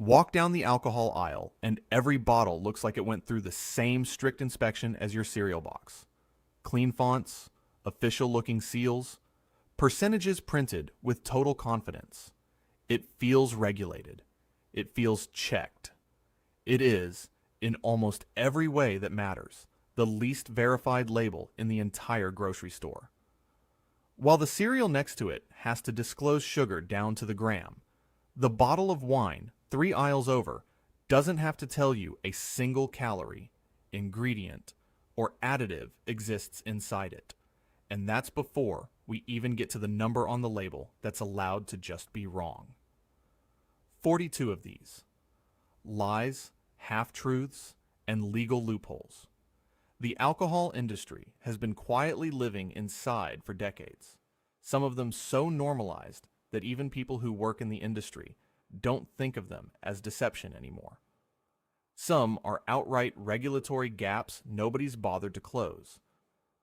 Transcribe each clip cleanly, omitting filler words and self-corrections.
Walk down the alcohol aisle, and every bottle looks like it went through the same strict inspection as your cereal box. Clean fonts, official looking seals, percentages printed with total confidence. It feels regulated. It feels checked. It is, in almost every way that matters, the least verified label in the entire grocery store. While the cereal next to it has to disclose sugar down to the gram, the bottle of wine 3 aisles over doesn't have to tell you a single calorie, ingredient, or additive exists inside it. And that's before we even get to the number on the label that's allowed to just be wrong. 42 of these. Lies, half-truths, and legal loopholes. The alcohol industry has been quietly living inside for decades, some of them so normalized that even people who work in the industry don't think of them as deception anymore. Some are outright regulatory gaps nobody's bothered to close.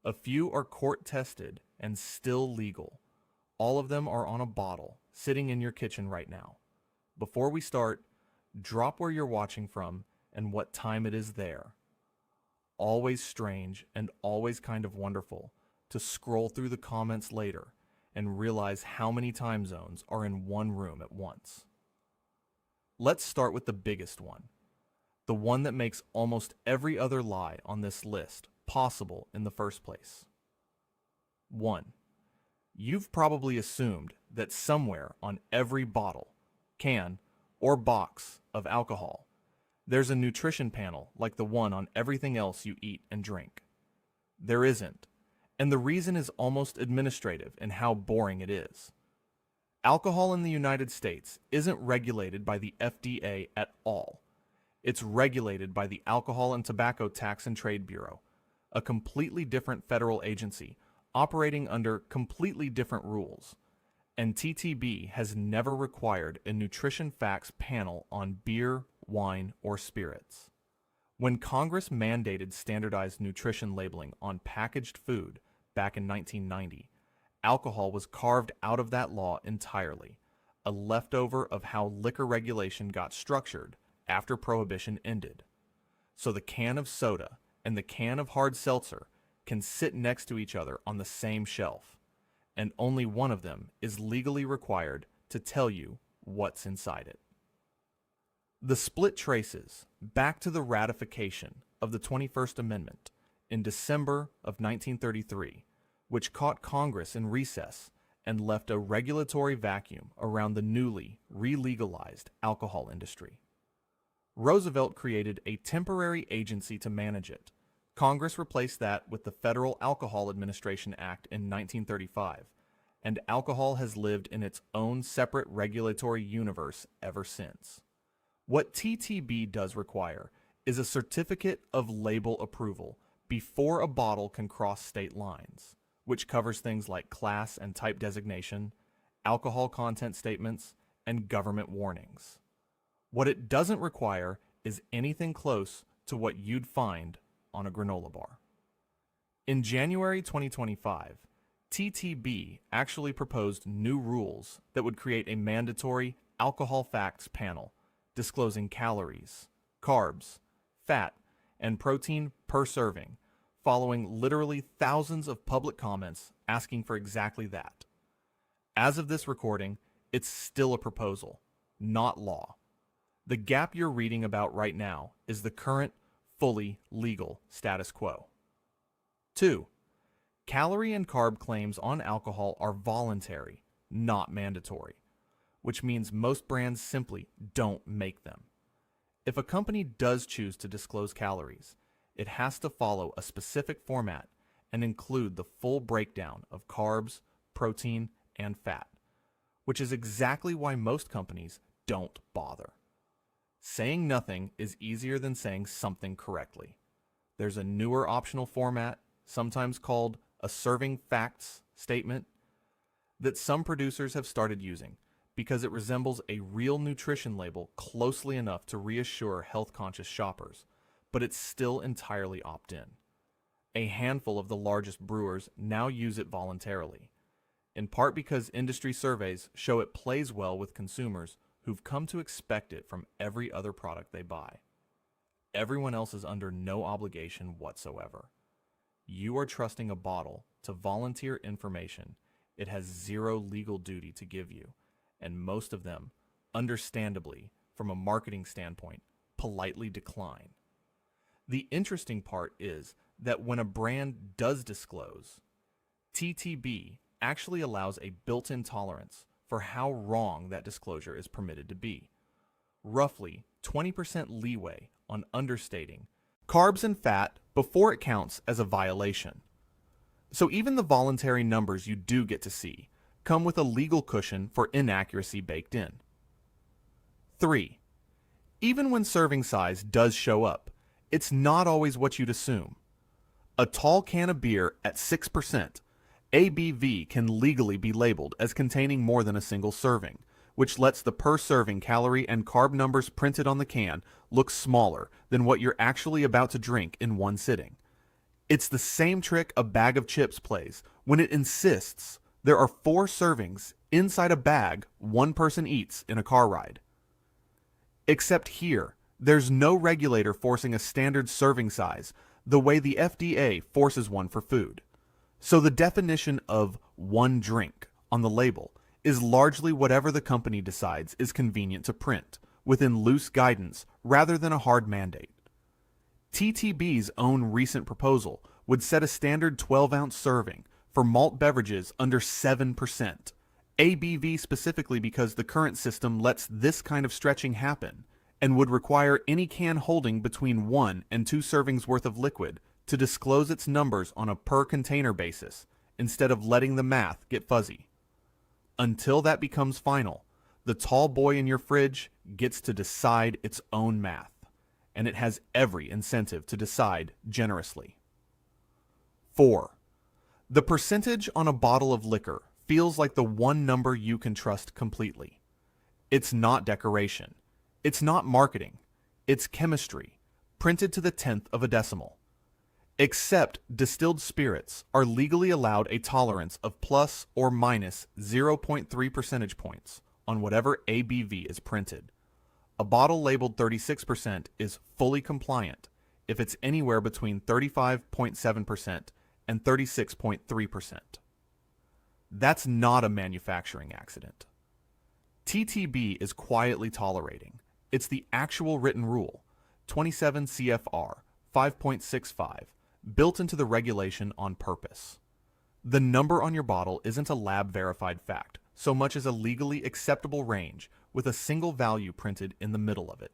A few are court-tested and still legal. All of them are on a bottle sitting in your kitchen right now. Before we start, drop where you're watching from and what time it is there. Always strange and always kind of wonderful to scroll through the comments later and realize how many time zones are in one room at once. Let's start with the biggest one, the one that makes almost every other lie on this list possible in the first place. 1. You've probably assumed that somewhere on every bottle, can, or box of alcohol, there's a nutrition panel like the one on everything else you eat and drink. There isn't, and the reason is almost administrative in how boring it is. Alcohol in the United States isn't regulated by the FDA at all. It's regulated by the Alcohol and Tobacco Tax and Trade Bureau, a completely different federal agency operating under completely different rules. And TTB has never required a nutrition facts panel on beer, wine, or spirits. When Congress mandated standardized nutrition labeling on packaged food back in 1990, alcohol was carved out of that law entirely, a leftover of how liquor regulation got structured after Prohibition ended. So the can of soda and the can of hard seltzer can sit next to each other on the same shelf, and only one of them is legally required to tell you what's inside it. The split traces back to the ratification of the 21st Amendment in December of 1933, which caught Congress in recess and left a regulatory vacuum around the newly re-legalized alcohol industry. Roosevelt created a temporary agency to manage it. Congress replaced that with the Federal Alcohol Administration Act in 1935, and alcohol has lived in its own separate regulatory universe ever since. What TTB does require is a certificate of label approval before a bottle can cross state lines, which covers things like class and type designation, alcohol content statements, and government warnings. What it doesn't require is anything close to what you'd find on a granola bar. In January 2025, TTB actually proposed new rules that would create a mandatory alcohol facts panel disclosing calories, carbs, fat, and protein per serving, following literally thousands of public comments asking for exactly that. As of this recording, it's still a proposal, not law. The gap you're reading about right now is the current, fully legal status quo. 2. Calorie and carb claims on alcohol are voluntary, not mandatory, which means most brands simply don't make them. If a company does choose to disclose calories, it has to follow a specific format and include the full breakdown of carbs, protein, and fat, which is exactly why most companies don't bother. Saying nothing is easier than saying something correctly. There's a newer optional format, sometimes called a serving facts statement, that some producers have started using because it resembles a real nutrition label closely enough to reassure health-conscious shoppers, but it's still entirely opt-in. A handful of the largest brewers now use it voluntarily, in part because industry surveys show it plays well with consumers who've come to expect it from every other product they buy. Everyone else is under no obligation whatsoever. You are trusting a bottle to volunteer information it has zero legal duty to give you, and most of them, understandably, from a marketing standpoint, politely decline. The interesting part is that when a brand does disclose, TTB actually allows a built-in tolerance for how wrong that disclosure is permitted to be. Roughly 20% leeway on understating carbs and fat before it counts as a violation. So even the voluntary numbers you do get to see come with a legal cushion for inaccuracy baked in. 3. Even when serving size does show up, it's not always what you'd assume. A tall can of beer at 6%, ABV can legally be labeled as containing more than a single serving, which lets the per serving calorie and carb numbers printed on the can look smaller than what you're actually about to drink in one sitting. It's the same trick a bag of chips plays when it insists there are 4 servings inside a bag one person eats in a car ride. Except here, there's no regulator forcing a standard serving size the way the FDA forces one for food. So the definition of one drink on the label is largely whatever the company decides is convenient to print, within loose guidance rather than a hard mandate. TTB's own recent proposal would set a standard 12-ounce serving for malt beverages under 7%, ABV specifically because the current system lets this kind of stretching happen, and would require any can holding between 1 and 2 servings worth of liquid to disclose its numbers on a per container basis, instead of letting the math get fuzzy. Until that becomes final, the tall boy in your fridge gets to decide its own math, and it has every incentive to decide generously. 4. The percentage on a bottle of liquor feels like the one number you can trust completely. It's not decoration. It's not marketing. It's chemistry, printed to the 10th of a decimal. Except distilled spirits are legally allowed a tolerance of plus or minus 0.3 percentage points on whatever ABV is printed. A bottle labeled 36% is fully compliant if it's anywhere between 35.7% and 36.3%. That's not a manufacturing accident. TTB is quietly tolerating. It's the actual written rule, 27 CFR 5.65, built into the regulation on purpose. The number on your bottle isn't a lab-verified fact, so much as a legally acceptable range with a single value printed in the middle of it.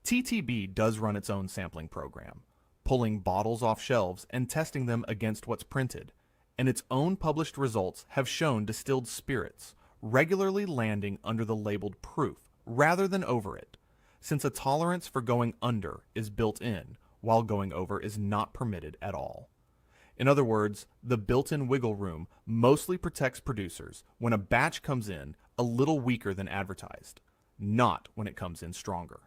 TTB does run its own sampling program, pulling bottles off shelves and testing them against what's printed, and its own published results have shown distilled spirits regularly landing under the labeled proof rather than over it, since a tolerance for going under is built in, while going over is not permitted at all. In other words, the built-in wiggle room mostly protects producers when a batch comes in a little weaker than advertised, not when it comes in stronger.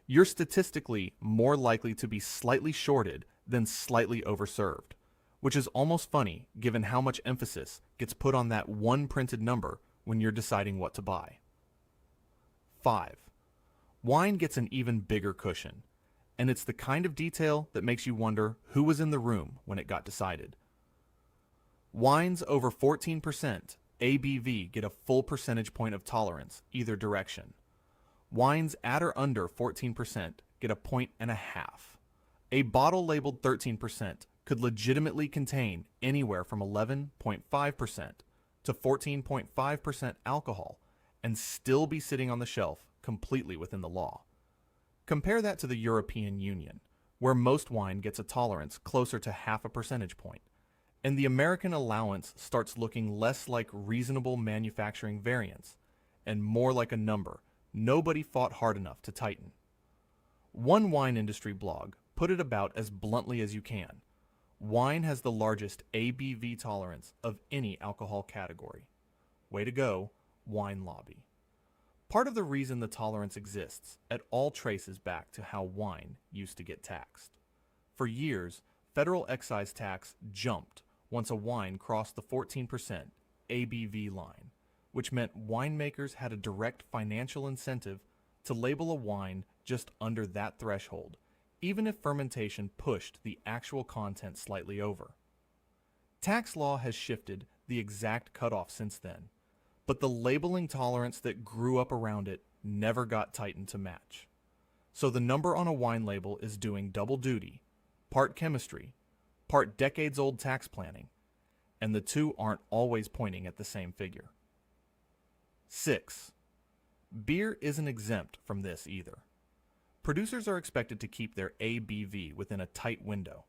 You're statistically more likely to be slightly shorted than slightly overserved, which is almost funny given how much emphasis gets put on that one printed number when you're deciding what to buy. 5. Wine gets an even bigger cushion, and it's the kind of detail that makes you wonder who was in the room when it got decided. Wines over 14% ABV get a full percentage point of tolerance either direction. Wines at or under 14% get a point and a half. A bottle labeled 13% could legitimately contain anywhere from 11.5% to 14.5% alcohol and still be sitting on the shelf completely within the law. Compare that to the European Union, where most wine gets a tolerance closer to half a percentage point, and the American allowance starts looking less like reasonable manufacturing variance and more like a number nobody fought hard enough to tighten. One wine industry blog put it about as bluntly as you can. Wine has the largest ABV tolerance of any alcohol category. Way to go, wine lobby. Part of the reason the tolerance exists at all traces back to how wine used to get taxed. For years, federal excise tax jumped once a wine crossed the 14% ABV line, which meant winemakers had a direct financial incentive to label a wine just under that threshold, even if fermentation pushed the actual content slightly over. Tax law has shifted the exact cutoff since then, but the labeling tolerance that grew up around it never got tightened to match. So the number on a wine label is doing double duty, part chemistry, part decades-old tax planning, and the two aren't always pointing at the same figure. 6. Beer isn't exempt from this either. Producers are expected to keep their ABV within a tight window,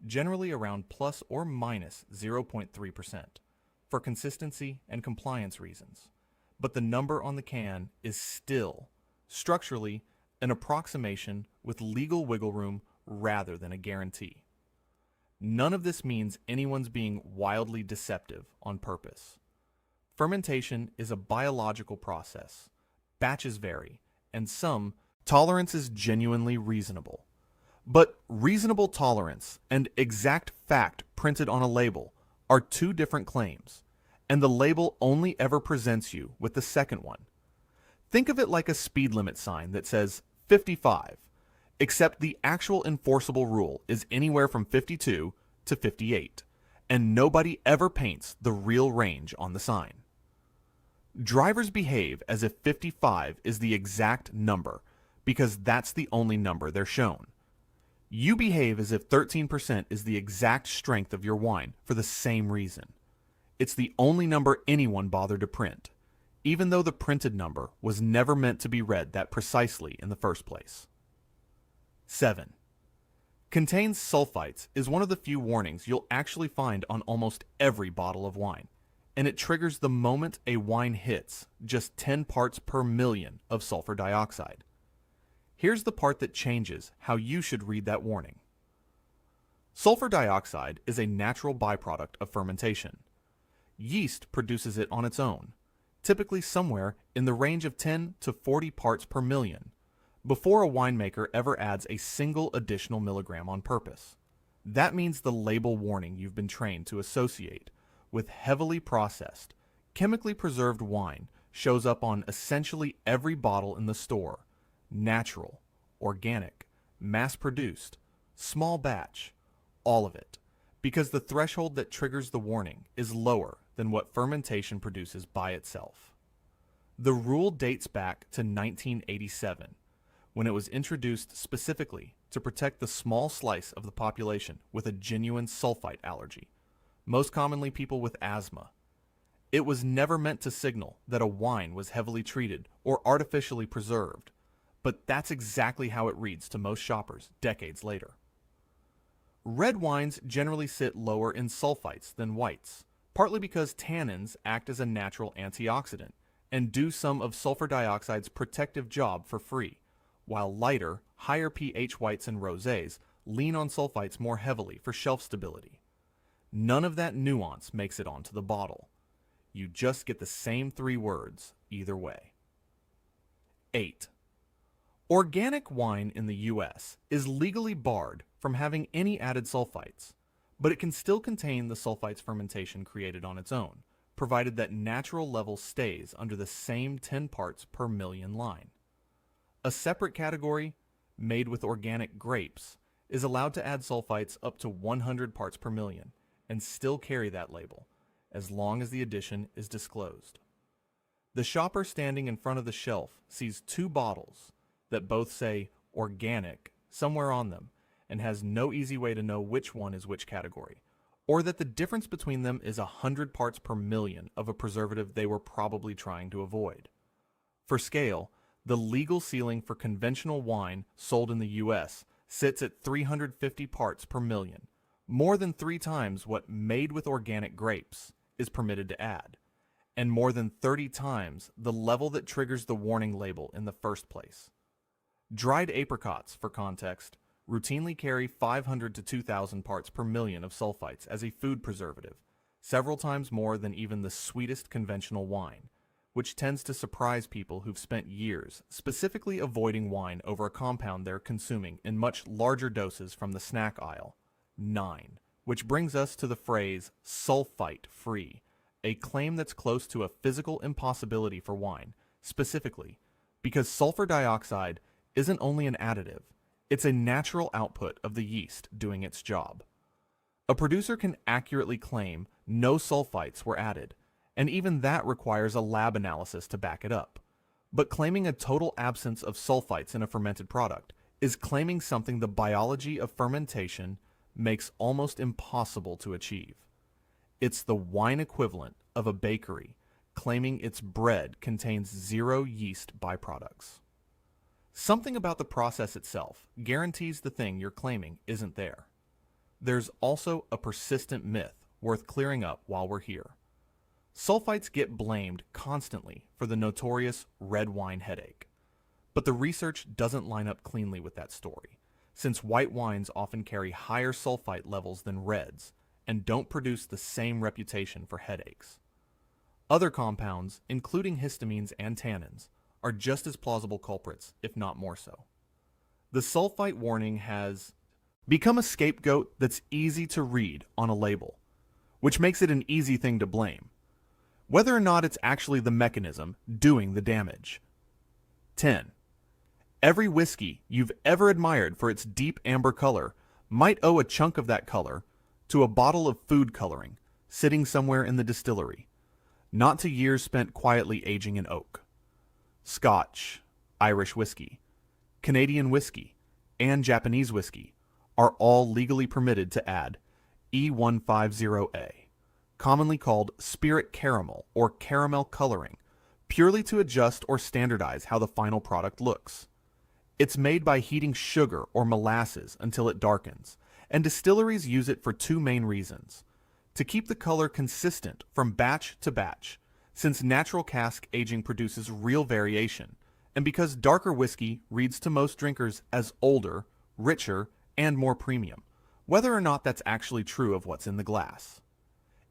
generally around plus or minus 0.3%, for consistency and compliance reasons. But the number on the can is still, structurally, an approximation with legal wiggle room rather than a guarantee. None of this means anyone's being wildly deceptive on purpose. Fermentation is a biological process. Batches vary, and some tolerance is genuinely reasonable. But reasonable tolerance and exact fact printed on a label are two different claims, and the label only ever presents you with the second one. Think of it like a speed limit sign that says 55, except the actual enforceable rule is anywhere from 52 to 58, and nobody ever paints the real range on the sign. Drivers behave as if 55 is the exact number because that's the only number they're shown. You behave as if 13% is the exact strength of your wine for the same reason. It's the only number anyone bothered to print, even though the printed number was never meant to be read that precisely in the first place. 7. Contains sulfites is one of the few warnings you'll actually find on almost every bottle of wine, and it triggers the moment a wine hits just 10 parts per million of sulfur dioxide. Here's the part that changes how you should read that warning. Sulfur dioxide is a natural byproduct of fermentation. Yeast produces it on its own, typically somewhere in the range of 10 to 40 parts per million, before a winemaker ever adds a single additional milligram on purpose. That means the label warning you've been trained to associate with heavily processed, chemically preserved wine shows up on essentially every bottle in the store: natural, organic, mass-produced, small batch, all of it, because the threshold that triggers the warning is lower than what fermentation produces by itself. The rule dates back to 1987, when it was introduced specifically to protect the small slice of the population with a genuine sulfite allergy, most commonly people with asthma. It was never meant to signal that a wine was heavily treated or artificially preserved, but that's exactly how it reads to most shoppers decades later. Red wines generally sit lower in sulfites than whites, partly because tannins act as a natural antioxidant and do some of sulfur dioxide's protective job for free, while lighter, higher pH whites and rosés lean on sulfites more heavily for shelf stability. None of that nuance makes it onto the bottle. You just get the same 3 words either way. 8. Organic wine in the U.S. is legally barred from having any added sulfites, but it can still contain the sulfites fermentation created on its own, provided that natural level stays under the same 10 parts per million line. A separate category, made with organic grapes, is allowed to add sulfites up to 100 parts per million and still carry that label, as long as the addition is disclosed. The shopper standing in front of the shelf sees 2 bottles that both say organic somewhere on them and has no easy way to know which one is which category, or that the difference between them is 100 parts per million of a preservative they were probably trying to avoid. For scale, the legal ceiling for conventional wine sold in the U.S. sits at 350 parts per million, more than 3 times what made with organic grapes is permitted to add, and more than 30 times the level that triggers the warning label in the first place. Dried apricots, for context, routinely carry 500 to 2,000 parts per million of sulfites as a food preservative, several times more than even the sweetest conventional wine, which tends to surprise people who've spent years specifically avoiding wine over a compound they're consuming in much larger doses from the snack aisle. 9. Which brings us to the phrase sulfite-free, a claim that's close to a physical impossibility for wine, specifically because sulfur dioxide isn't only an additive, it's a natural output of the yeast doing its job. A producer can accurately claim no sulfites were added, and even that requires a lab analysis to back it up. But claiming a total absence of sulfites in a fermented product is claiming something the biology of fermentation makes almost impossible to achieve. It's the wine equivalent of a bakery claiming its bread contains 0 yeast byproducts. Something about the process itself guarantees the thing you're claiming isn't there. There's also a persistent myth worth clearing up while we're here. Sulfites get blamed constantly for the notorious red wine headache. But the research doesn't line up cleanly with that story, since white wines often carry higher sulfite levels than reds and don't produce the same reputation for headaches. Other compounds, including histamines and tannins, are just as plausible culprits, if not more so. The sulfite warning has become a scapegoat that's easy to read on a label, which makes it an easy thing to blame, whether or not it's actually the mechanism doing the damage. 10. Every whiskey you've ever admired for its deep amber color might owe a chunk of that color to a bottle of food coloring sitting somewhere in the distillery, not to years spent quietly aging in oak. Scotch, Irish whiskey, Canadian whiskey, and Japanese whiskey are all legally permitted to add E150A, commonly called spirit caramel or caramel coloring, purely to adjust or standardize how the final product looks. It's made by heating sugar or molasses until it darkens, and distilleries use it for 2 main reasons: to keep the color consistent from batch to batch, since natural cask aging produces real variation, and because darker whiskey reads to most drinkers as older, richer, and more premium, whether or not that's actually true of what's in the glass.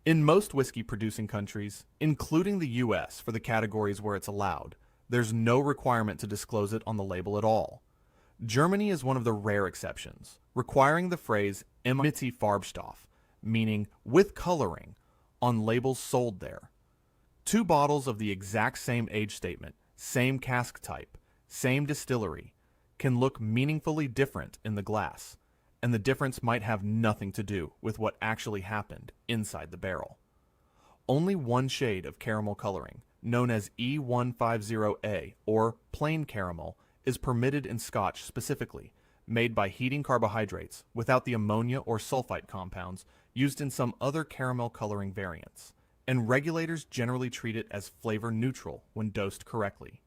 In most whiskey-producing countries, including the US for the categories where it's allowed, there's no requirement to disclose it on the label at all. Germany is one of the rare exceptions, requiring the phrase mit Farbstoff, meaning with coloring, on labels sold there. 2 bottles of the exact same age statement, same cask type, same distillery, can look meaningfully different in the glass, and the difference might have nothing to do with what actually happened inside the barrel. Only 1 shade of caramel coloring, known as E150A or plain caramel, is permitted in Scotch specifically, made by heating carbohydrates without the ammonia or sulfite compounds used in some other caramel coloring variants, and regulators generally treat it as flavor neutral when dosed correctly.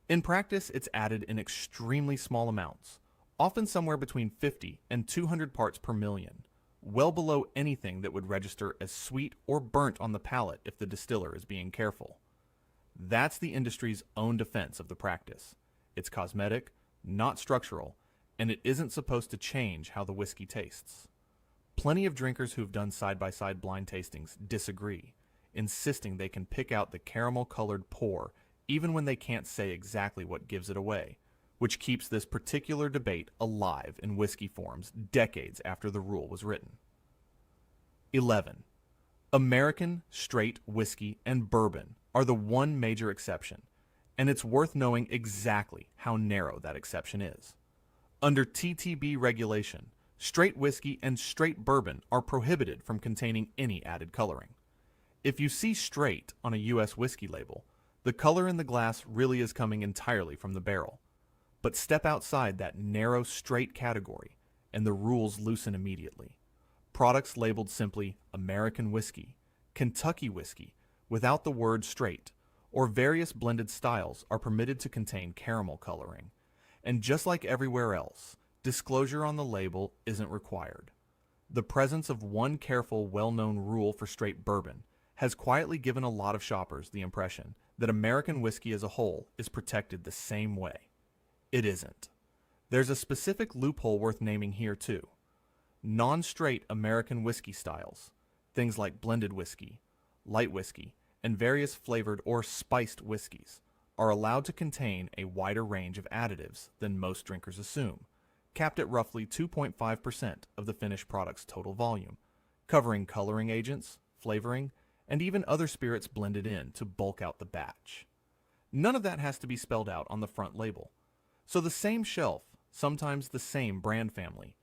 In practice, it's added in extremely small amounts, often somewhere between 50 and 200 parts per million, well below anything that would register as sweet or burnt on the palate if the distiller is being careful. That's the industry's own defense of the practice. It's cosmetic, not structural, and it isn't supposed to change how the whiskey tastes. Plenty of drinkers who've done side-by-side blind tastings disagree, insisting they can pick out the caramel-colored pour even when they can't say exactly what gives it away, which keeps this particular debate alive in whiskey forums decades after the rule was written. 11. American straight whiskey and bourbon are the one major exception, and it's worth knowing exactly how narrow that exception is. Under TTB regulation, straight whiskey and straight bourbon are prohibited from containing any added coloring. If you see straight on a U.S. whiskey label, the color in the glass really is coming entirely from the barrel. But step outside that narrow straight category, and the rules loosen immediately. Products labeled simply American whiskey, Kentucky whiskey, without the word straight, or various blended styles are permitted to contain caramel coloring. And just like everywhere else, disclosure on the label isn't required. The presence of one careful, well-known rule for straight bourbon has quietly given a lot of shoppers the impression that American whiskey as a whole is protected the same way. It isn't. There's a specific loophole worth naming here too. Non-straight American whiskey styles, things like blended whiskey, light whiskey, and various flavored or spiced whiskeys, are allowed to contain a wider range of additives than most drinkers assume, capped at roughly 2.5% of the finished product's total volume, covering coloring agents, flavoring, and even other spirits blended in to bulk out the batch. None of that has to be spelled out on the front label. So the same shelf, sometimes the same brand family,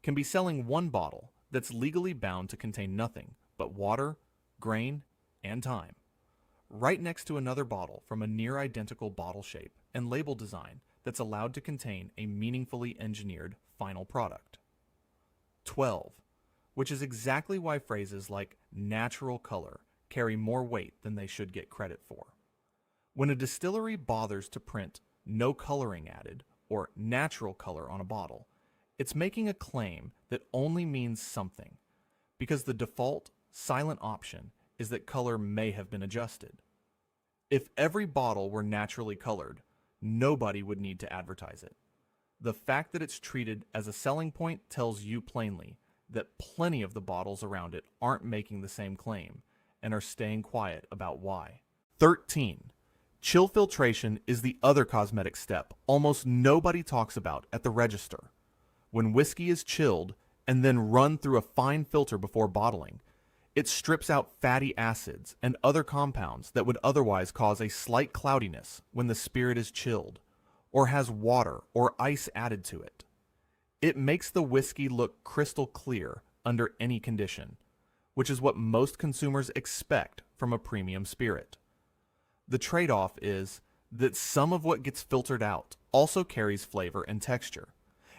can be selling one bottle that's legally bound to contain nothing but water, grain, and time, right next to another bottle from a near identical bottle shape and label design that's allowed to contain a meaningfully engineered final product. 12, which is exactly why phrases like natural color carry more weight than they should get credit for. When a distillery bothers to print no coloring added or natural color on a bottle, it's making a claim that only means something, because the default, silent option is that color may have been adjusted. If every bottle were naturally colored, nobody would need to advertise it. The fact that it's treated as a selling point tells you plainly that plenty of the bottles around it aren't making the same claim and are staying quiet about why. 13. Chill filtration is the other cosmetic step almost nobody talks about at the register. When whiskey is chilled and then run through a fine filter before bottling, it strips out fatty acids and other compounds that would otherwise cause a slight cloudiness when the spirit is chilled, or has water or ice added to it. It makes the whiskey look crystal clear under any condition, which is what most consumers expect from a premium spirit. The trade-off is that some of what gets filtered out also carries flavor and texture.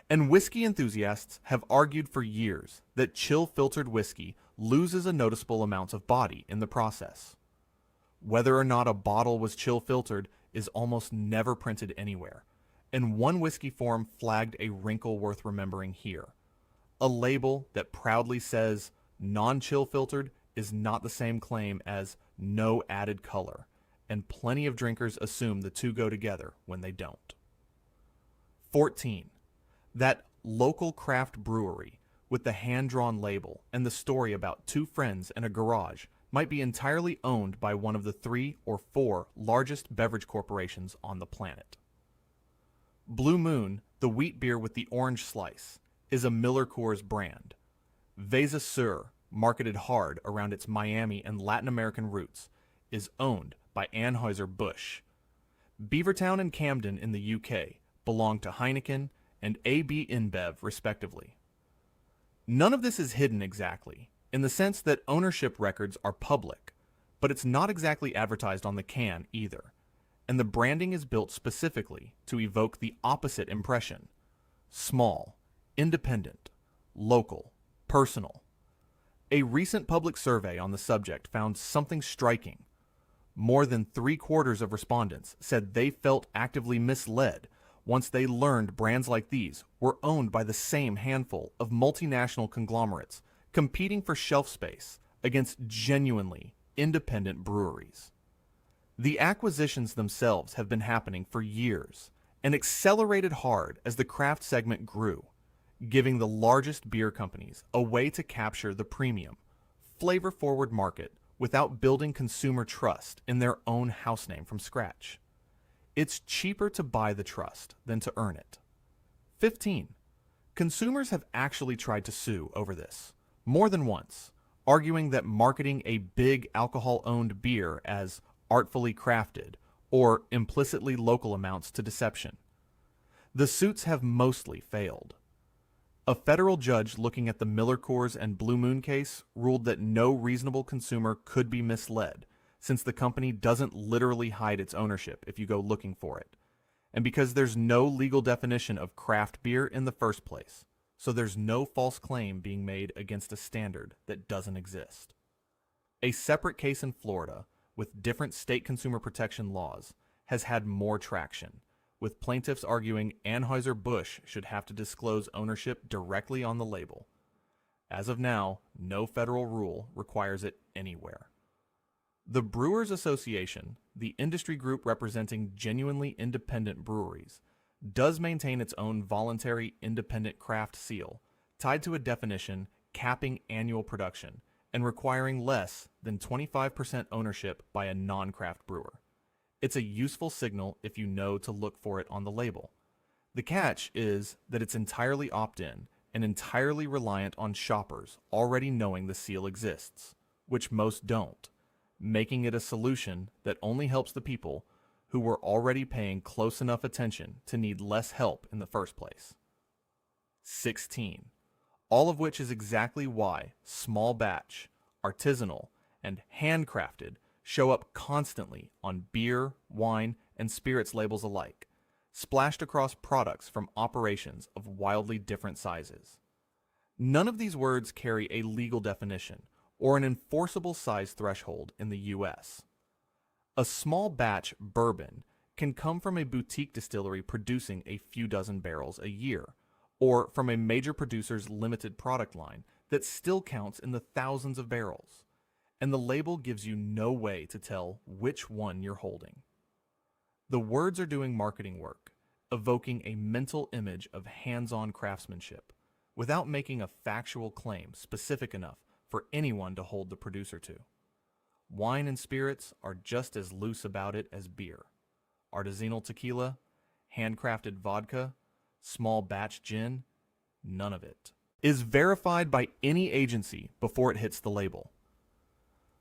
And whiskey enthusiasts have argued for years that chill-filtered whiskey loses a noticeable amount of body in the process. Whether or not a bottle was chill-filtered is almost never printed anywhere, and one whiskey forum flagged a wrinkle worth remembering here. A label that proudly says non-chill filtered is not the same claim as no added color, and plenty of drinkers assume the two go together when they don't. 14. That local craft brewery with the hand-drawn label and the story about two friends in a garage might be entirely owned by one of the 3 or 4 largest beverage corporations on the planet. Blue Moon, the wheat beer with the orange slice, is a Miller Coors brand. Vesa Sur, marketed hard around its Miami and Latin American roots, is owned by Anheuser-Busch. Beavertown and Camden in the UK belong to Heineken and AB InBev, respectively. None of this is hidden exactly, in the sense that ownership records are public, but it's not exactly advertised on the can either, and the branding is built specifically to evoke the opposite impression: small, independent, local, personal. A recent public survey on the subject found something striking. More than 3/4 of respondents said they felt actively misled once they learned brands like these were owned by the same handful of multinational conglomerates competing for shelf space against genuinely independent breweries. The acquisitions themselves have been happening for years and accelerated hard as the craft segment grew, giving the largest beer companies a way to capture the premium, flavor-forward market without building consumer trust in their own house name from scratch. It's cheaper to buy the trust than to earn it. 15. Consumers have actually tried to sue over this, more than once, arguing that marketing a big alcohol-owned beer as artfully crafted or implicitly local amounts to deception. The suits have mostly failed. A federal judge looking at the Miller Coors and Blue Moon case ruled that no reasonable consumer could be misled, since the company doesn't literally hide its ownership if you go looking for it, and because there's no legal definition of craft beer in the first place, so there's no false claim being made against a standard that doesn't exist. A separate case in Florida, with different state consumer protection laws, has had more traction, with plaintiffs arguing Anheuser-Busch should have to disclose ownership directly on the label. As of now, no federal rule requires it anywhere. The Brewers Association, the industry group representing genuinely independent breweries, does maintain its own voluntary independent craft seal, tied to a definition capping annual production and requiring less than 25% ownership by a non-craft brewer. It's a useful signal if you know to look for it on the label. The catch is that it's entirely opt-in and entirely reliant on shoppers already knowing the seal exists, which most don't, making it a solution that only helps the people who were already paying close enough attention to need less help in the first place. 16. All of which is exactly why small batch, artisanal, and handcrafted show up constantly on beer, wine, and spirits labels alike, splashed across products from operations of wildly different sizes. None of these words carry a legal definition or an enforceable size threshold in the US. A small batch bourbon can come from a boutique distillery producing a few dozen barrels a year, or from a major producer's limited product line that still counts in the thousands of barrels, and the label gives you no way to tell which one you're holding. The words are doing marketing work, evoking a mental image of hands-on craftsmanship, without making a factual claim specific enough for anyone to hold the producer to. Wine and spirits are just as loose about it as beer. Artisanal tequila, handcrafted vodka, small batch gin, none of it is verified by any agency before it hits the label.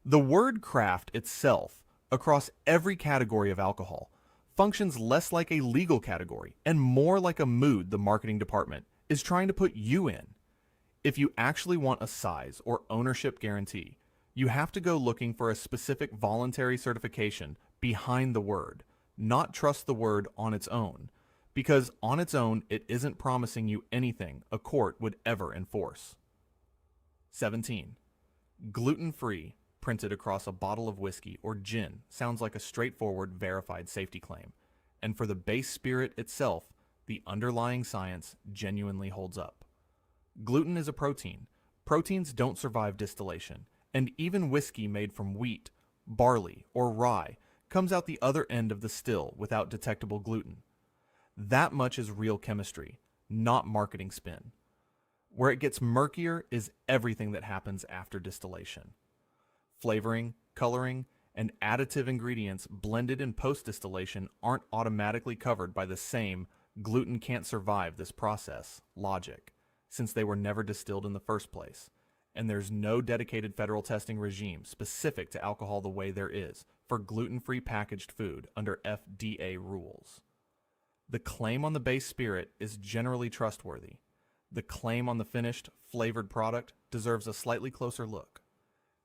The word craft itself, across every category of alcohol, functions less like a legal category and more like a mood the marketing department is trying to put you in. If you actually want a size or ownership guarantee, you have to go looking for a specific voluntary certification behind the word, not trust the word on its own, because on its own it isn't promising you anything a court would ever enforce. 17. Gluten-free printed across a bottle of whiskey or gin sounds like a straightforward verified safety claim, and for the base spirit itself, the underlying science genuinely holds up. Gluten is a protein. Proteins don't survive distillation, and even whiskey made from wheat, barley, or rye comes out the other end of the still without detectable gluten. That much is real chemistry, not marketing spin. Where it gets murkier is everything that happens after distillation. Flavoring, coloring, and additive ingredients blended in post-distillation aren't automatically covered by the same gluten can't survive this process logic, since they were never distilled in the first place, and there's no dedicated federal testing regime specific to alcohol the way there is for gluten-free packaged food under FDA rules. The claim on the base spirit is generally trustworthy. The claim on the finished, flavored product deserves a slightly closer look.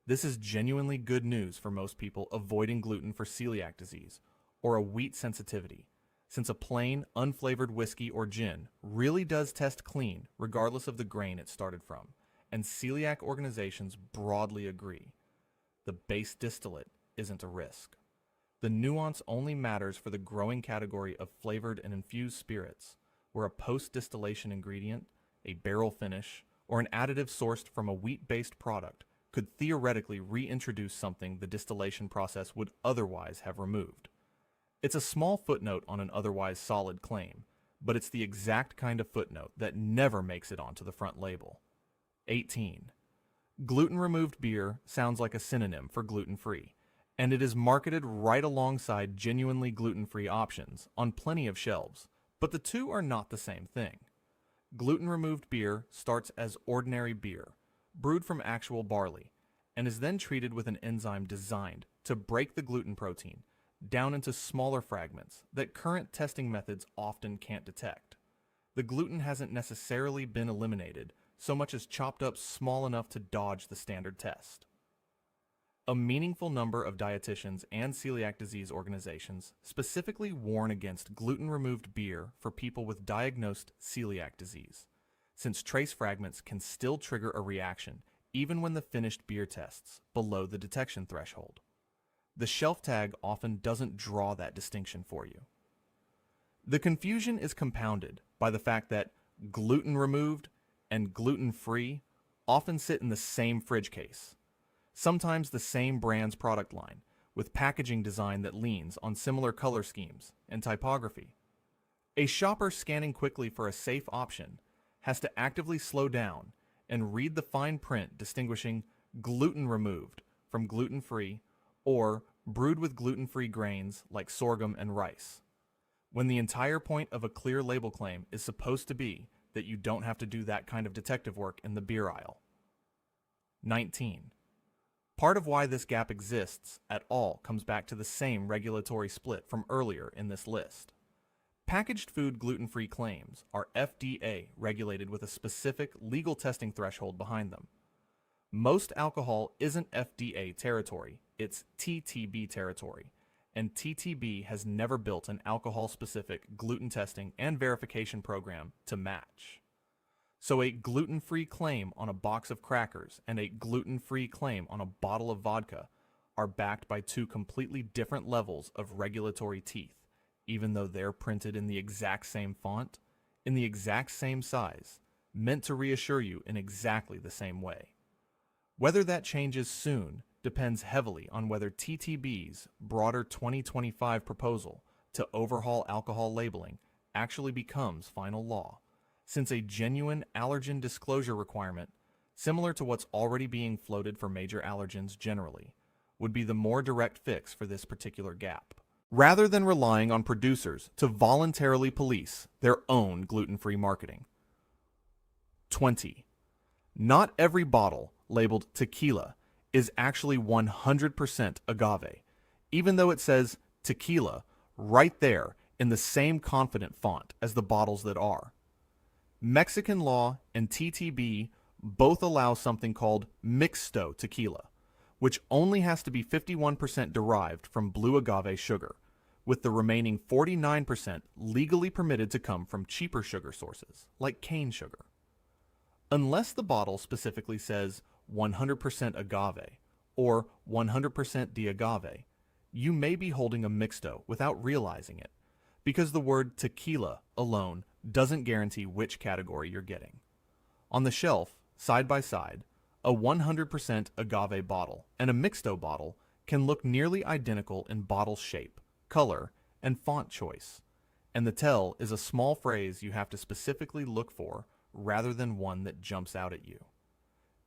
This is genuinely good news for most people avoiding gluten for celiac disease or a wheat sensitivity, since a plain, unflavored whiskey or gin really does test clean regardless of the grain it started from, and celiac organizations broadly agree. The base distillate isn't a risk. The nuance only matters for the growing category of flavored and infused spirits, where a post-distillation ingredient, a barrel finish, or an additive sourced from a wheat-based product could theoretically reintroduce something the distillation process would otherwise have removed. It's a small footnote on an otherwise solid claim, but it's the exact kind of footnote that never makes it onto the front label. 18. Gluten-removed beer sounds like a synonym for gluten-free, and it is marketed right alongside genuinely gluten-free options on plenty of shelves, but the two are not the same thing. Gluten-removed beer starts as ordinary beer, brewed from actual barley, and is then treated with an enzyme designed to break the gluten protein down into smaller fragments that current testing methods often can't detect. The gluten hasn't necessarily been eliminated, so much as chopped up small enough to dodge the standard test. A meaningful number of dietitians and celiac disease organizations specifically warn against gluten-removed beer for people with diagnosed celiac disease, since trace fragments can still trigger a reaction even when the finished beer tests below the detection threshold. The shelf tag often doesn't draw that distinction for you. The confusion is compounded by the fact that gluten-removed and gluten-free often sit in the same fridge case, sometimes the same brand's product line, with packaging design that leans on similar color schemes and typography. A shopper scanning quickly for a safe option has to actively slow down and read the fine print distinguishing gluten removed from gluten-free or brewed with gluten-free grains like sorghum and rice, when the entire point of a clear label claim is supposed to be that you don't have to do that kind of detective work in the beer aisle. 19. Part of why this gap exists at all comes back to the same regulatory split from earlier in this list. Packaged food gluten-free claims are FDA regulated with a specific legal testing threshold behind them. Most alcohol isn't FDA territory, it's TTB territory, and TTB has never built an alcohol-specific gluten testing and verification program to match. So a gluten-free claim on a box of crackers and a gluten-free claim on a bottle of vodka are backed by two completely different levels of regulatory teeth, even though they're printed in the exact same font, in the exact same size, meant to reassure you in exactly the same way. Whether that changes soon depends heavily on whether TTB's broader 2025 proposal to overhaul alcohol labeling actually becomes final law, since a genuine allergen disclosure requirement, similar to what's already being floated for major allergens generally, would be the more direct fix for this particular gap, rather than relying on producers to voluntarily police their own gluten-free marketing. 20. Not every bottle labeled tequila is actually 100% agave, even though it says tequila right there in the same confident font as the bottles that are. Mexican law and TTB both allow something called mixto tequila, which only has to be 51% derived from blue agave sugar, with the remaining 49% legally permitted to come from cheaper sugar sources, like cane sugar. Unless the bottle specifically says 100% agave or 100% de agave, you may be holding a mixto without realizing it, because the word tequila alone doesn't guarantee which category you're getting. On the shelf, side by side, a 100% agave bottle and a mixto bottle can look nearly identical in bottle shape, color, and font choice, and the tell is a small phrase you have to specifically look for rather than one that jumps out at you.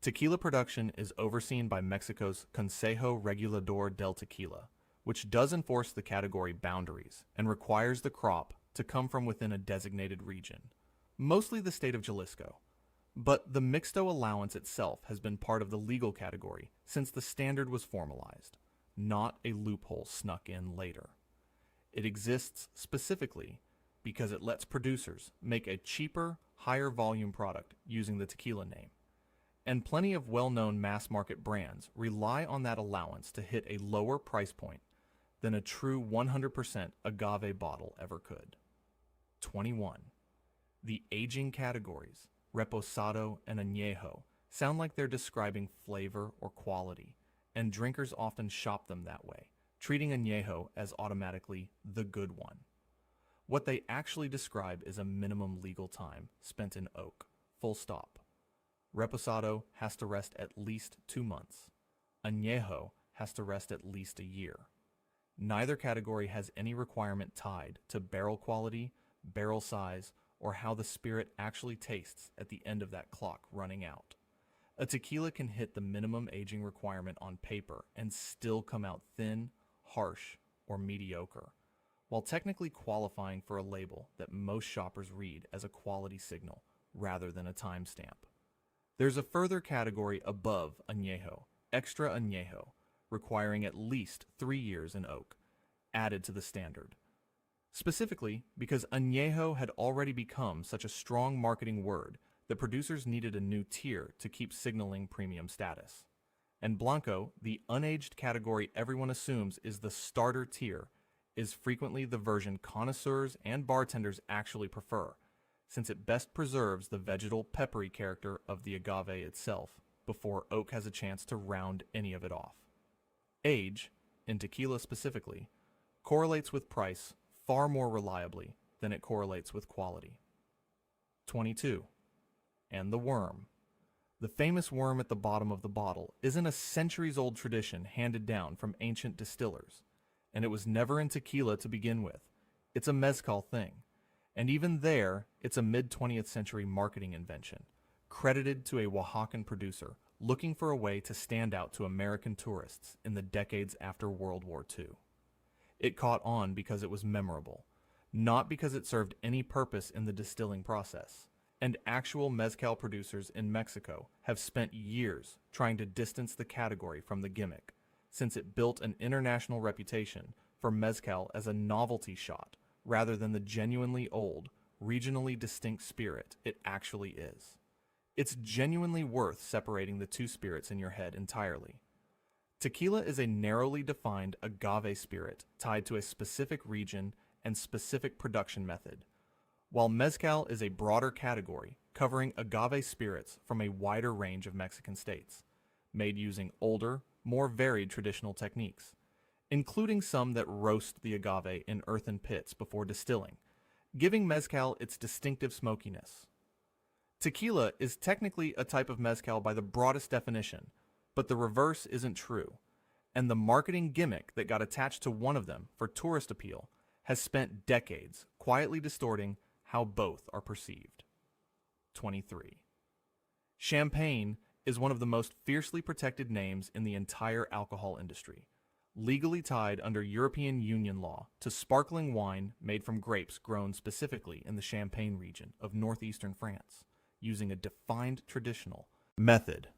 Tequila production is overseen by Mexico's Consejo Regulador del Tequila, which does enforce the category boundaries and requires the crop to come from within a designated region, mostly the state of Jalisco. But the mixto allowance itself has been part of the legal category since the standard was formalized, not a loophole snuck in later. It exists specifically because it lets producers make a cheaper, higher volume product using the tequila name. And plenty of well-known mass-market brands rely on that allowance to hit a lower price point than a true 100% agave bottle ever could. 21. The aging categories, reposado and añejo, sound like they're describing flavor or quality, and drinkers often shop them that way, treating añejo as automatically the good one. What they actually describe is a minimum legal time spent in oak, full stop. Reposado has to rest at least 2 months. Añejo has to rest at least a year. Neither category has any requirement tied to barrel quality, barrel size, or how the spirit actually tastes at the end of that clock running out. A tequila can hit the minimum aging requirement on paper and still come out thin, harsh, or mediocre, while technically qualifying for a label that most shoppers read as a quality signal rather than a timestamp. There's a further category above añejo, extra añejo, requiring at least 3 years in oak, added to the standard. Specifically because añejo had already become such a strong marketing word that producers needed a new tier to keep signaling premium status. And blanco, the unaged category everyone assumes is the starter tier, is frequently the version connoisseurs and bartenders actually prefer, since it best preserves the vegetal peppery character of the agave itself before oak has a chance to round any of it off. Age, in tequila specifically, correlates with price far more reliably than it correlates with quality. 22. And the worm. The famous worm at the bottom of the bottle isn't a centuries-old tradition handed down from ancient distillers, and it was never in tequila to begin with. It's a mezcal thing, and even there, it's a mid-20th century marketing invention, credited to a Oaxacan producer looking for a way to stand out to American tourists in the decades after World War II. It caught on because it was memorable, not because it served any purpose in the distilling process, and actual mezcal producers in Mexico have spent years trying to distance the category from the gimmick, since it built an international reputation for mezcal as a novelty shot rather than the genuinely old, regionally distinct spirit it actually is. It's genuinely worth separating the two spirits in your head entirely. Tequila is a narrowly defined agave spirit tied to a specific region and specific production method, while mezcal is a broader category covering agave spirits from a wider range of Mexican states, made using older, more varied traditional techniques, including some that roast the agave in earthen pits before distilling, giving mezcal its distinctive smokiness. Tequila is technically a type of mezcal by the broadest definition, but the reverse isn't true, and the marketing gimmick that got attached to one of them for tourist appeal has spent decades quietly distorting how both are perceived. 23. Champagne is one of the most fiercely protected names in the entire alcohol industry, legally tied under European Union law to sparkling wine made from grapes grown specifically in the Champagne region of northeastern France, using a defined traditional method.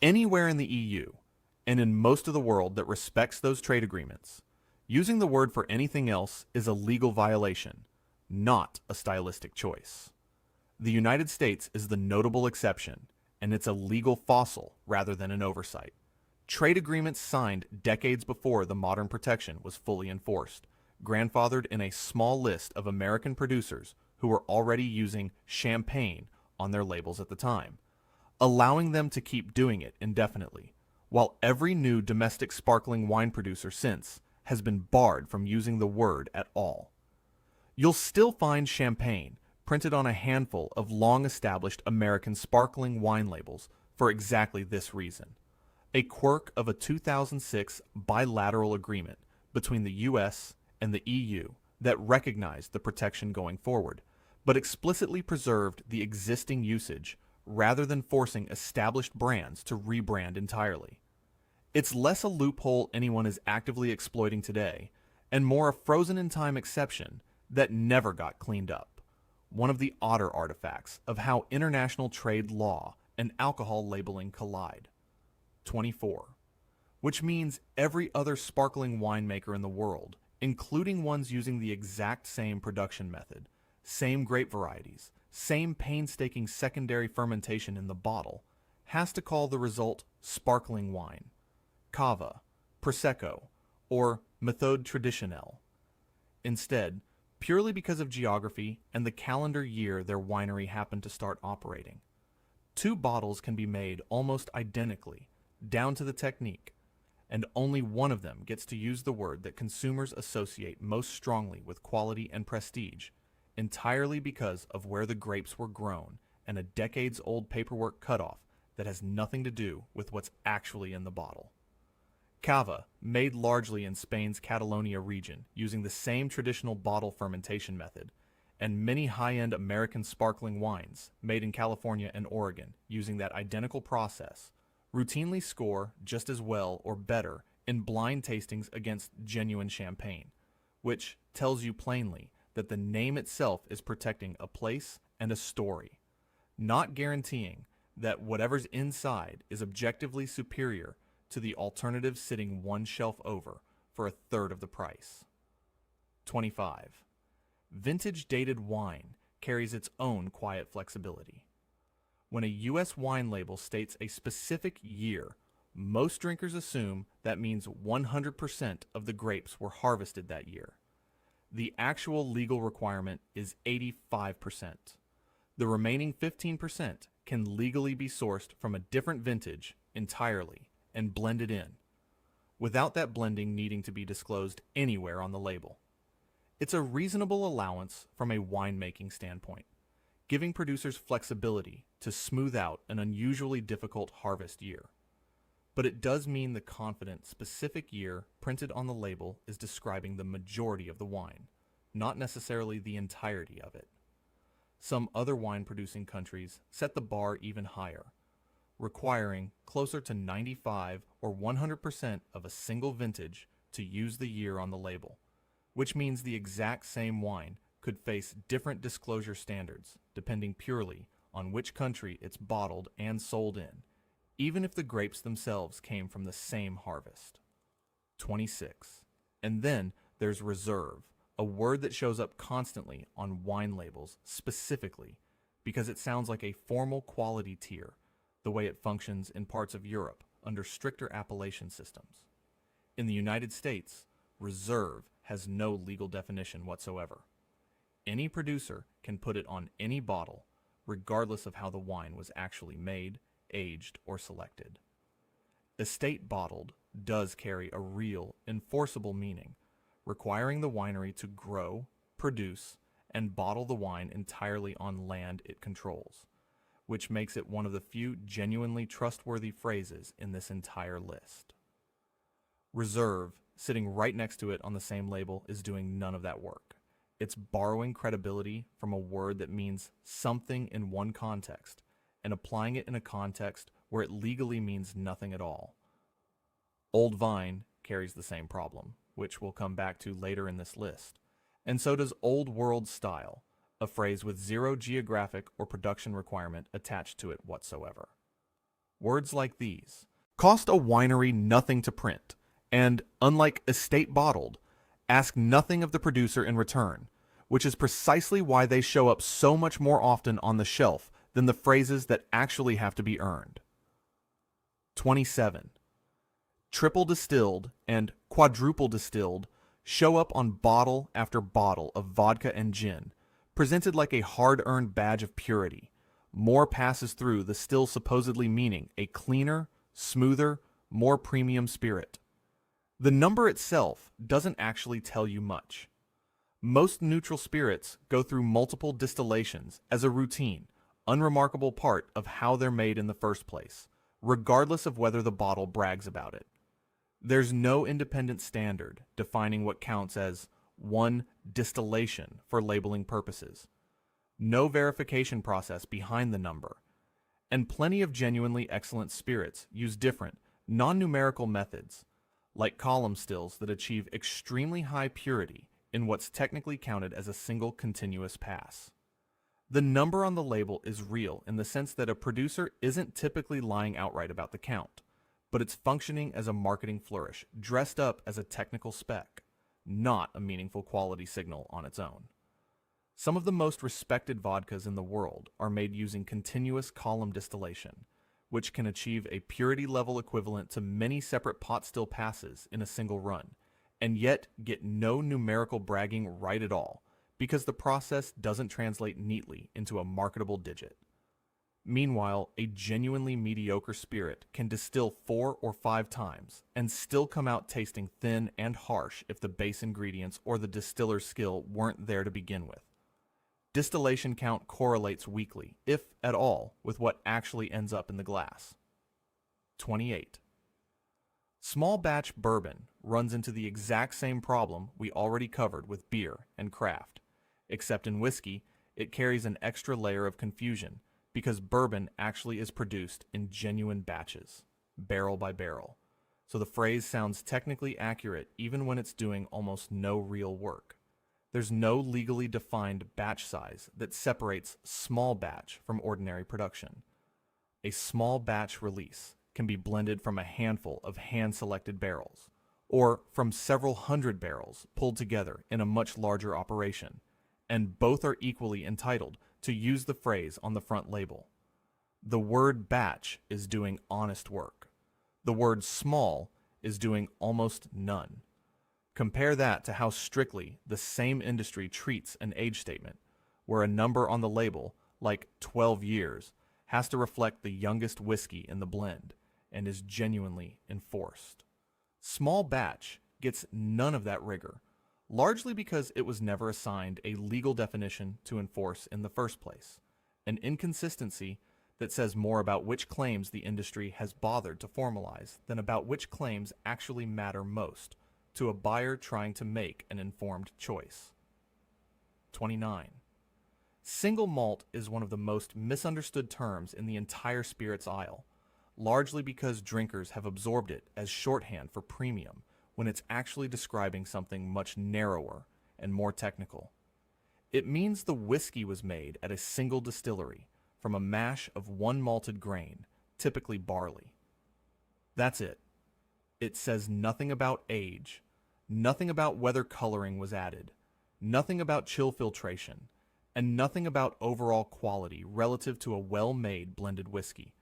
Anywhere in the EU, and in most of the world that respects those trade agreements, using the word for anything else is a legal violation, not a stylistic choice. The United States is the notable exception, and it's a legal fossil rather than an oversight. Trade agreements signed decades before the modern protection was fully enforced, grandfathered in a small list of American producers who were already using champagne on their labels at the time, allowing them to keep doing it indefinitely, while every new domestic sparkling wine producer since has been barred from using the word at all. You'll still find champagne printed on a handful of long-established American sparkling wine labels for exactly this reason, a quirk of a 2006 bilateral agreement between the US and the EU that recognized the protection going forward, but explicitly preserved the existing usage rather than forcing established brands to rebrand entirely. It's less a loophole anyone is actively exploiting today, and more a frozen-in-time exception that never got cleaned up, one of the odder artifacts of how international trade law and alcohol labeling collide. 24. Which means every other sparkling winemaker in the world, including ones using the exact same production method, same grape varieties, same painstaking secondary fermentation in the bottle, has to call the result sparkling wine, cava, prosecco, or méthode traditionnelle. Instead, purely because of geography and the calendar year their winery happened to start operating, two bottles can be made almost identically, down to the technique, and only one of them gets to use the word that consumers associate most strongly with quality and prestige, entirely because of where the grapes were grown and a decades-old paperwork cutoff that has nothing to do with what's actually in the bottle. Cava, made largely in Spain's Catalonia region using the same traditional bottle fermentation method, and many high-end American sparkling wines made in California and Oregon using that identical process, routinely score just as well or better in blind tastings against genuine champagne, which tells you plainly that the name itself is protecting a place and a story, not guaranteeing that whatever's inside is objectively superior to the alternative sitting one shelf over for a third of the price. 25. Vintage dated wine carries its own quiet flexibility. When a U.S. wine label states a specific year, most drinkers assume that means 100% of the grapes were harvested that year. The actual legal requirement is 85%. The remaining 15% can legally be sourced from a different vintage entirely and blended in, without that blending needing to be disclosed anywhere on the label. It's a reasonable allowance from a winemaking standpoint, giving producers flexibility to smooth out an unusually difficult harvest year. But it does mean the confident, specific year printed on the label is describing the majority of the wine, not necessarily the entirety of it. Some other wine-producing countries set the bar even higher, requiring closer to 95 or 100% of a single vintage to use the year on the label, which means the exact same wine could face different disclosure standards depending purely on which country it's bottled and sold in, even if the grapes themselves came from the same harvest. 26. And then there's reserve, a word that shows up constantly on wine labels specifically because it sounds like a formal quality tier, the way it functions in parts of Europe under stricter appellation systems. In the United States, reserve has no legal definition whatsoever. Any producer can put it on any bottle, regardless of how the wine was actually made, aged, or selected. Estate bottled does carry a real, enforceable meaning, requiring the winery to grow, produce, and bottle the wine entirely on land it controls, which makes it one of the few genuinely trustworthy phrases in this entire list. Reserve, sitting right next to it on the same label, is doing none of that work. It's borrowing credibility from a word that means something in one context and applying it in a context where it legally means nothing at all. Old Vine carries the same problem, which we'll come back to later in this list. And so does Old World Style, a phrase with zero geographic or production requirement attached to it whatsoever. Words like these cost a winery nothing to print, and, unlike estate bottled, ask nothing of the producer in return, which is precisely why they show up so much more often on the shelf than the phrases that actually have to be earned. 27. Triple distilled and quadruple distilled show up on bottle after bottle of vodka and gin, presented like a hard-earned badge of purity. More passes through the still supposedly meaning a cleaner, smoother, more premium spirit. The number itself doesn't actually tell you much. Most neutral spirits go through multiple distillations as a routine, unremarkable part of how they're made in the first place, regardless of whether the bottle brags about it. There's no independent standard defining what counts as one distillation for labeling purposes. No verification process behind the number. And plenty of genuinely excellent spirits use different, non-numerical methods, like column stills that achieve extremely high purity in what's technically counted as a single continuous pass. The number on the label is real in the sense that a producer isn't typically lying outright about the count, but it's functioning as a marketing flourish dressed up as a technical spec, not a meaningful quality signal on its own. Some of the most respected vodkas in the world are made using continuous column distillation, which can achieve a purity level equivalent to many separate pot still passes in a single run, and yet get no numerical bragging right at all, because the process doesn't translate neatly into a marketable digit. Meanwhile, a genuinely mediocre spirit can distill 4 or 5 times and still come out tasting thin and harsh if the base ingredients or the distiller's skill weren't there to begin with. Distillation count correlates weakly, if at all, with what actually ends up in the glass. 28. Small batch bourbon runs into the exact same problem we already covered with beer and craft, except in whiskey, it carries an extra layer of confusion because bourbon actually is produced in genuine batches, barrel by barrel. So the phrase sounds technically accurate even when it's doing almost no real work. There's no legally defined batch size that separates small batch from ordinary production. A small batch release can be blended from a handful of hand-selected barrels, or from several hundred barrels pulled together in a much larger operation, and both are equally entitled to use the phrase on the front label. The word batch is doing honest work. The word small is doing almost none. Compare that to how strictly the same industry treats an age statement, where a number on the label, like 12 years, has to reflect the youngest whiskey in the blend, and is genuinely enforced. Small batch gets none of that rigor, largely because it was never assigned a legal definition to enforce in the first place, an inconsistency that says more about which claims the industry has bothered to formalize than about which claims actually matter most to a buyer trying to make an informed choice. 29. Single malt is one of the most misunderstood terms in the entire spirits aisle, largely because drinkers have absorbed it as shorthand for premium when it's actually describing something much narrower and more technical. It means the whiskey was made at a single distillery from a mash of one malted grain, typically barley. That's it. It says nothing about age, nothing about whether coloring was added, nothing about chill filtration, and nothing about overall quality relative to a well-made blended whiskey,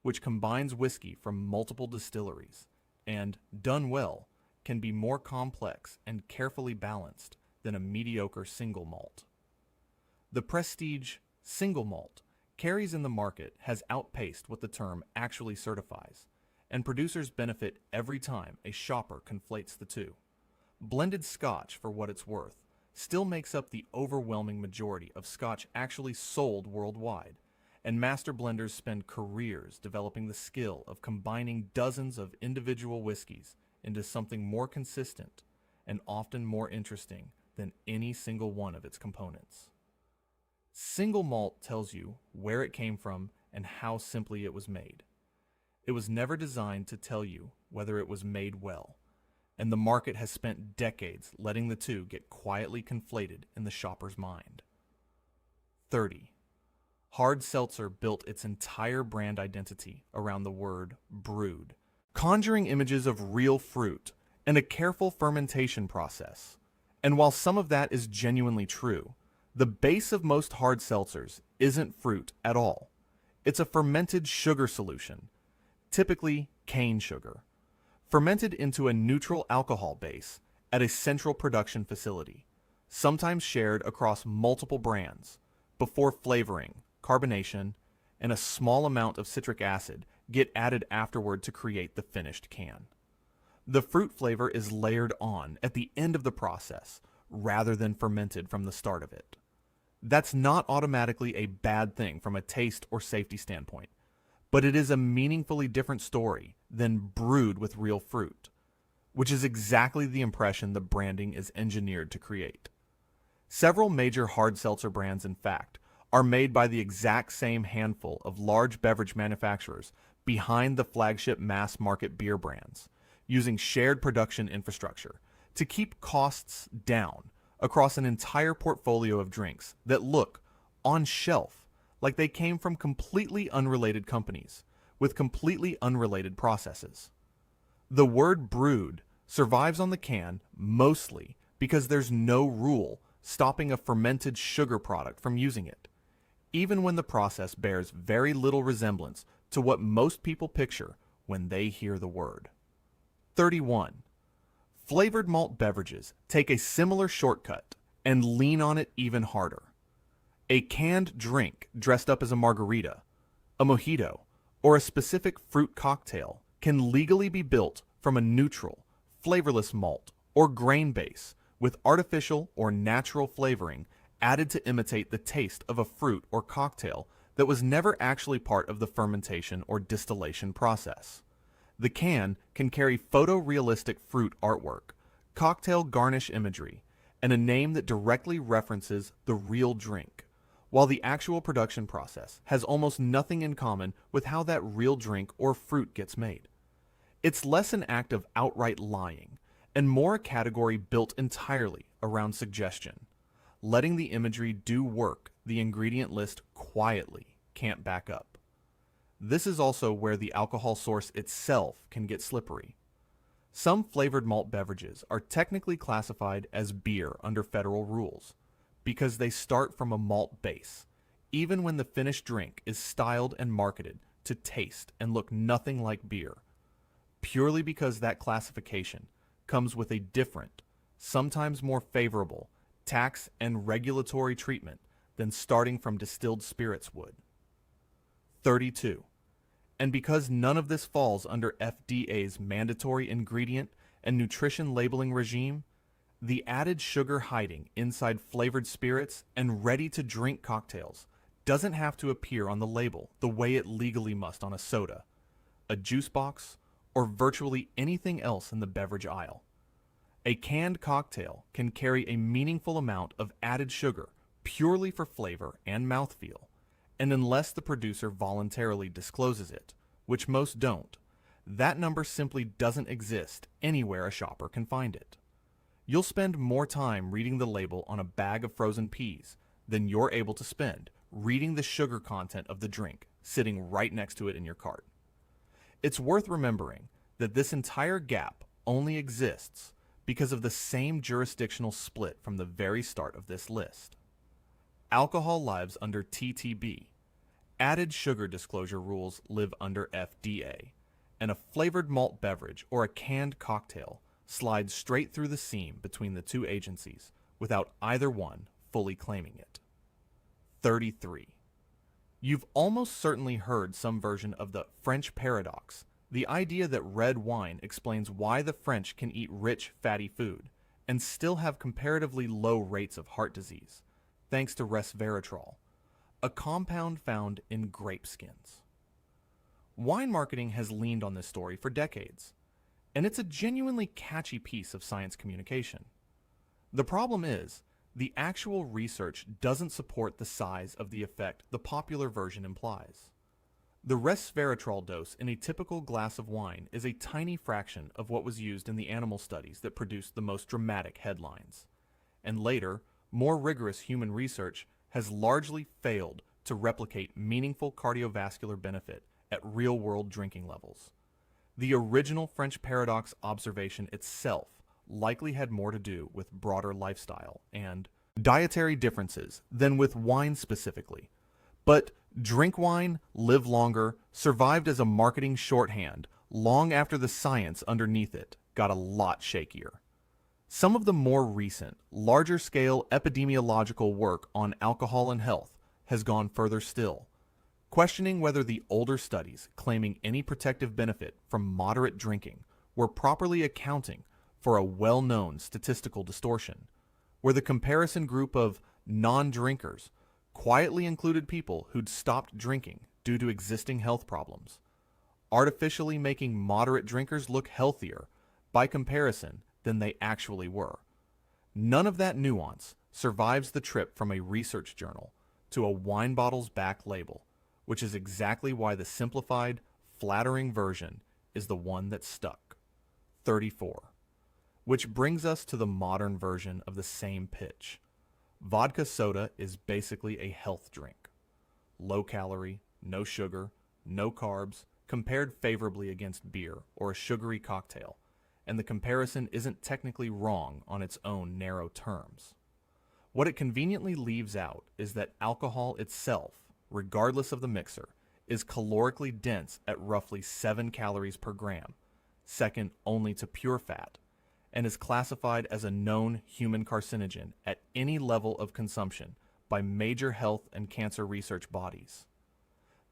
which combines whiskey from multiple distilleries, and, done well, can be more complex and carefully balanced than a mediocre single malt. The prestige single malt carries in the market has outpaced what the term actually certifies, and producers benefit every time a shopper conflates the two. Blended Scotch, for what it's worth, still makes up the overwhelming majority of Scotch actually sold worldwide, and master blenders spend careers developing the skill of combining dozens of individual whiskeys into something more consistent and often more interesting than any single one of its components. Single malt tells you where it came from and how simply it was made. It was never designed to tell you whether it was made well, and the market has spent decades letting the two get quietly conflated in the shopper's mind. 30. Hard seltzer built its entire brand identity around the word brewed, conjuring images of real fruit and a careful fermentation process. And while some of that is genuinely true, the base of most hard seltzers isn't fruit at all. It's a fermented sugar solution, typically cane sugar, fermented into a neutral alcohol base at a central production facility, sometimes shared across multiple brands, before flavoring, carbonation, and a small amount of citric acid get added afterward to create the finished can. The fruit flavor is layered on at the end of the process, rather than fermented from the start of it. That's not automatically a bad thing from a taste or safety standpoint, but it is a meaningfully different story than brewed with real fruit, which is exactly the impression the branding is engineered to create. Several major hard seltzer brands, in fact, are made by the exact same handful of large beverage manufacturers behind the flagship mass market beer brands, using shared production infrastructure to keep costs down across an entire portfolio of drinks that look, on shelf, like they came from completely unrelated companies with completely unrelated processes. The word brewed survives on the can mostly because there's no rule stopping a fermented sugar product from using it, even when the process bears very little resemblance to what most people picture when they hear the word. 31. Flavored malt beverages take a similar shortcut and lean on it even harder. A canned drink dressed up as a margarita, a mojito, or a specific fruit cocktail can legally be built from a neutral, flavorless malt or grain base with artificial or natural flavoring added to imitate the taste of a fruit or cocktail that was never actually part of the fermentation or distillation process. The can carry photorealistic fruit artwork, cocktail garnish imagery, and a name that directly references the real drink, while the actual production process has almost nothing in common with how that real drink or fruit gets made. It's less an act of outright lying, and more a category built entirely around suggestion, letting the imagery do work the ingredient list quietly can't back up. This is also where the alcohol source itself can get slippery. Some flavored malt beverages are technically classified as beer under federal rules because they start from a malt base, even when the finished drink is styled and marketed to taste and look nothing like beer, purely because that classification comes with a different, sometimes more favorable, tax and regulatory treatment than starting from distilled spirits would. 32. And because none of this falls under FDA's mandatory ingredient and nutrition labeling regime, the added sugar hiding inside flavored spirits and ready-to-drink cocktails doesn't have to appear on the label the way it legally must on a soda, a juice box, or virtually anything else in the beverage aisle. A canned cocktail can carry a meaningful amount of added sugar purely for flavor and mouthfeel, and unless the producer voluntarily discloses it, which most don't, that number simply doesn't exist anywhere a shopper can find it. You'll spend more time reading the label on a bag of frozen peas than you're able to spend reading the sugar content of the drink sitting right next to it in your cart. It's worth remembering that this entire gap only exists because of the same jurisdictional split from the very start of this list. Alcohol lives under TTB, added sugar disclosure rules live under FDA, and a flavored malt beverage or a canned cocktail slides straight through the seam between the two agencies without either one fully claiming it. 33. You've almost certainly heard some version of the French paradox, the idea that red wine explains why the French can eat rich, fatty food and still have comparatively low rates of heart disease, thanks to resveratrol, a compound found in grape skins. Wine marketing has leaned on this story for decades, and it's a genuinely catchy piece of science communication. The problem is, the actual research doesn't support the size of the effect the popular version implies. The resveratrol dose in a typical glass of wine is a tiny fraction of what was used in the animal studies that produced the most dramatic headlines. And later, more rigorous human research has largely failed to replicate meaningful cardiovascular benefit at real-world drinking levels. The original French paradox observation itself likely had more to do with broader lifestyle and dietary differences than with wine specifically. But drink wine, live longer survived as a marketing shorthand long after the science underneath it got a lot shakier. Some of the more recent, larger-scale epidemiological work on alcohol and health has gone further still, questioning whether the older studies claiming any protective benefit from moderate drinking were properly accounting for a well-known statistical distortion, where the comparison group of non-drinkers quietly included people who'd stopped drinking due to existing health problems, artificially making moderate drinkers look healthier by comparison than they actually were. None of that nuance survives the trip from a research journal to a wine bottle's back label, which is exactly why the simplified, flattering version is the one that stuck. 34. Which brings us to the modern version of the same pitch. Vodka soda is basically a health drink. Low calorie, no sugar, no carbs, compared favorably against beer or a sugary cocktail, and the comparison isn't technically wrong on its own narrow terms. What it conveniently leaves out is that alcohol itself, regardless of the mixer, is calorically dense at roughly 7 calories per gram, second only to pure fat, and is classified as a known human carcinogen at any level of consumption by major health and cancer research bodies.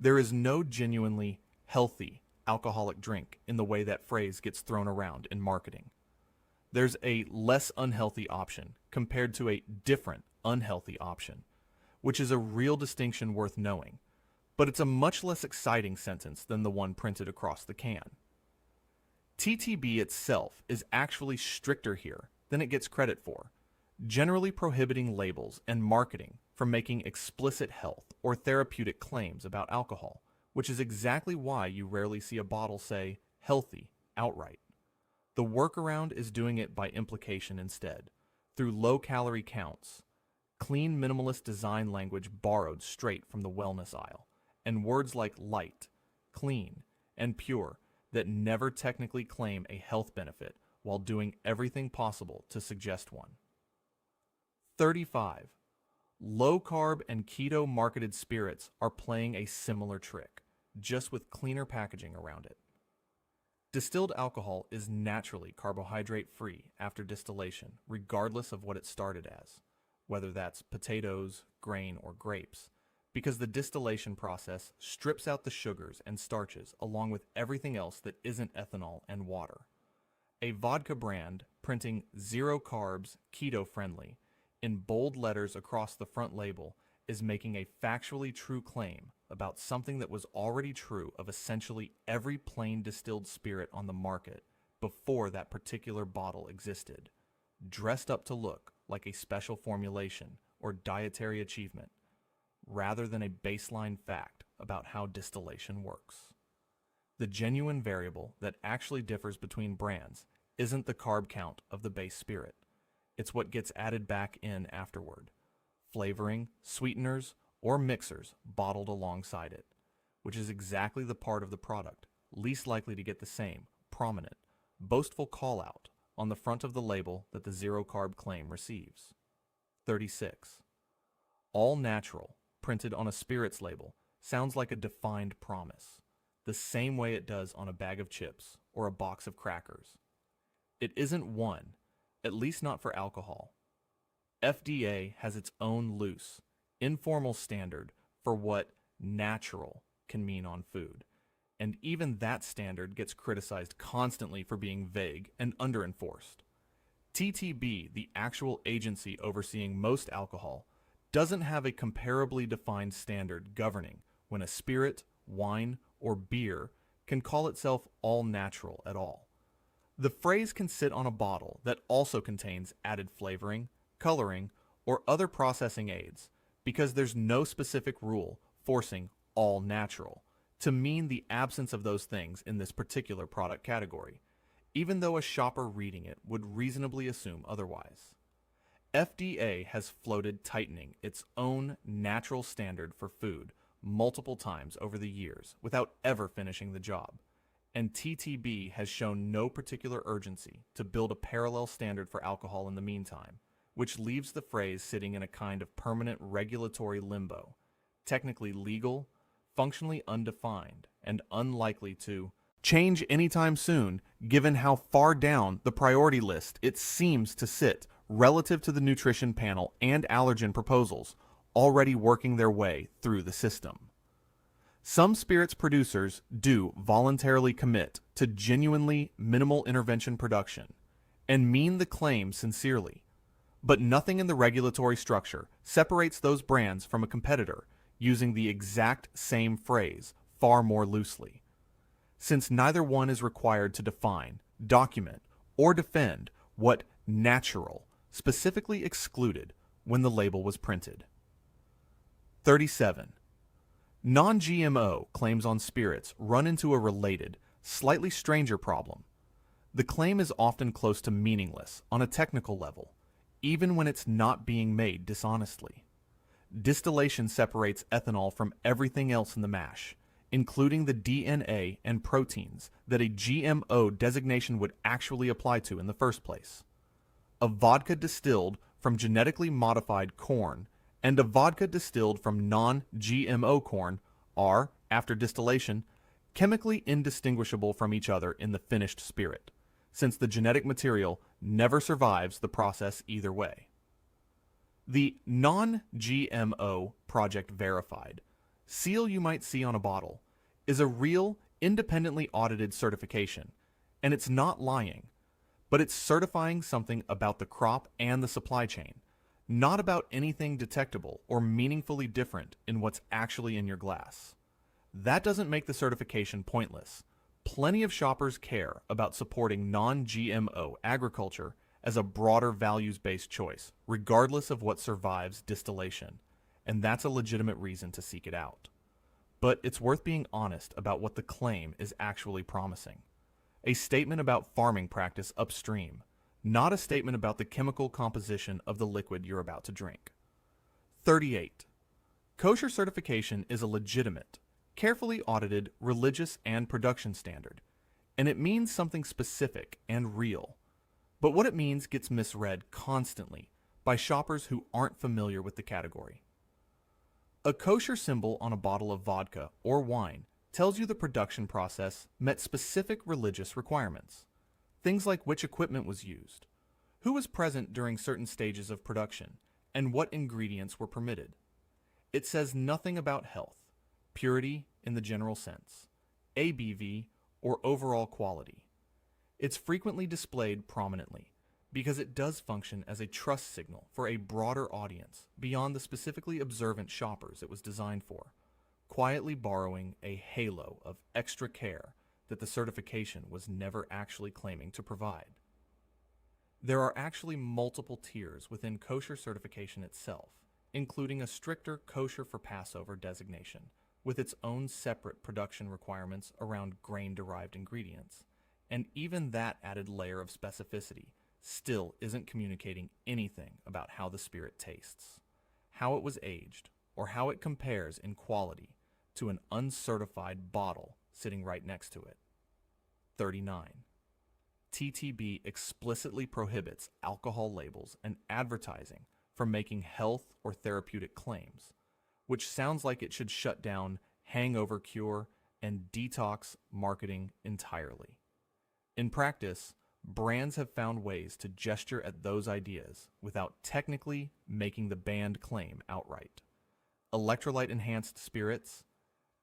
There is no genuinely healthy alcoholic drink in the way that phrase gets thrown around in marketing. There's a less unhealthy option compared to a different unhealthy option, which is a real distinction worth knowing, but it's a much less exciting sentence than the one printed across the can. TTB itself is actually stricter here than it gets credit for, generally prohibiting labels and marketing from making explicit health or therapeutic claims about alcohol, which is exactly why you rarely see a bottle say healthy outright. The workaround is doing it by implication instead, through low-calorie counts, clean minimalist design language borrowed straight from the wellness aisle, and words like light, clean, and pure that never technically claim a health benefit while doing everything possible to suggest one. 35. Low-carb and keto marketed spirits are playing a similar trick, just with cleaner packaging around it. Distilled alcohol is naturally carbohydrate-free after distillation, regardless of what it started as, whether that's potatoes, grain, or grapes, because the distillation process strips out the sugars and starches along with everything else that isn't ethanol and water. A vodka brand printing 0 carbs, keto-friendly, in bold letters across the front label is making a factually true claim about something that was already true of essentially every plain distilled spirit on the market before that particular bottle existed, dressed up to look like a special formulation or dietary achievement, rather than a baseline fact about how distillation works. The genuine variable that actually differs between brands isn't the carb count of the base spirit. It's what gets added back in afterward. flavoring, sweeteners, or mixers bottled alongside it, which is exactly the part of the product least likely to get the same prominent, boastful call-out on the front of the label that the zero-carb claim receives. 36. All natural, printed on a spirits label, sounds like a defined promise, the same way it does on a bag of chips or a box of crackers. It isn't one, at least not for alcohol. FDA has its own loose, informal standard for what natural can mean on food, and even that standard gets criticized constantly for being vague and underenforced. TTB, the actual agency overseeing most alcohol, doesn't have a comparably defined standard governing when a spirit, wine, or beer can call itself all natural at all. The phrase can sit on a bottle that also contains added flavoring, coloring, or other processing aids because there's no specific rule forcing all natural to mean the absence of those things in this particular product category, even though a shopper reading it would reasonably assume otherwise. FDA has floated tightening its own natural standard for food multiple times over the years without ever finishing the job, and TTB has shown no particular urgency to build a parallel standard for alcohol in the meantime, which leaves the phrase sitting in a kind of permanent regulatory limbo, technically legal, functionally undefined, and unlikely to change anytime soon given how far down the priority list it seems to sit relative to the nutrition panel and allergen proposals already working their way through the system. Some spirits producers do voluntarily commit to genuinely minimal intervention production and mean the claim sincerely, but nothing in the regulatory structure separates those brands from a competitor using the exact same phrase far more loosely. Since neither one is required to define, document, or defend what natural specifically excluded when the label was printed. 37. Non-GMO claims on spirits run into a related, slightly stranger problem. The claim is often close to meaningless on a technical level, even when it's not being made dishonestly. Distillation separates ethanol from everything else in the mash, including the DNA and proteins that a GMO designation would actually apply to in the first place. A vodka distilled from genetically modified corn and a vodka distilled from non-GMO corn are, after distillation, chemically indistinguishable from each other in the finished spirit, since the genetic material never survives the process either way. The non-GMO Project Verified seal you might see on a bottle is a real, independently audited certification, and it's not lying, but it's certifying something about the crop and the supply chain, not about anything detectable or meaningfully different in what's actually in your glass. That doesn't make the certification pointless. Plenty of shoppers care about supporting non-GMO agriculture as a broader values-based choice, regardless of what survives distillation, and that's a legitimate reason to seek it out. But it's worth being honest about what the claim is actually promising. A statement about farming practice upstream, not a statement about the chemical composition of the liquid you're about to drink. 38. Kosher certification is a legitimate, carefully audited religious and production standard, and it means something specific and real. But what it means gets misread constantly by shoppers who aren't familiar with the category. A kosher symbol on a bottle of vodka or wine tells you the production process met specific religious requirements. Things like which equipment was used, who was present during certain stages of production, and what ingredients were permitted. It says nothing about health, purity in the general sense, ABV, or overall quality. It's frequently displayed prominently because it does function as a trust signal for a broader audience beyond the specifically observant shoppers it was designed for, quietly borrowing a halo of extra care that the certification was never actually claiming to provide. There are actually multiple tiers within kosher certification itself, including a stricter kosher for Passover designation, with its own separate production requirements around grain-derived ingredients, and even that added layer of specificity still isn't communicating anything about how the spirit tastes. how it was aged, or how it compares in quality to an uncertified bottle sitting right next to it. 39. TTB explicitly prohibits alcohol labels and advertising from making health or therapeutic claims, which sounds like it should shut down hangover cure and detox marketing entirely. In practice, brands have found ways to gesture at those ideas without technically making the banned claim outright. Electrolyte-enhanced spirits,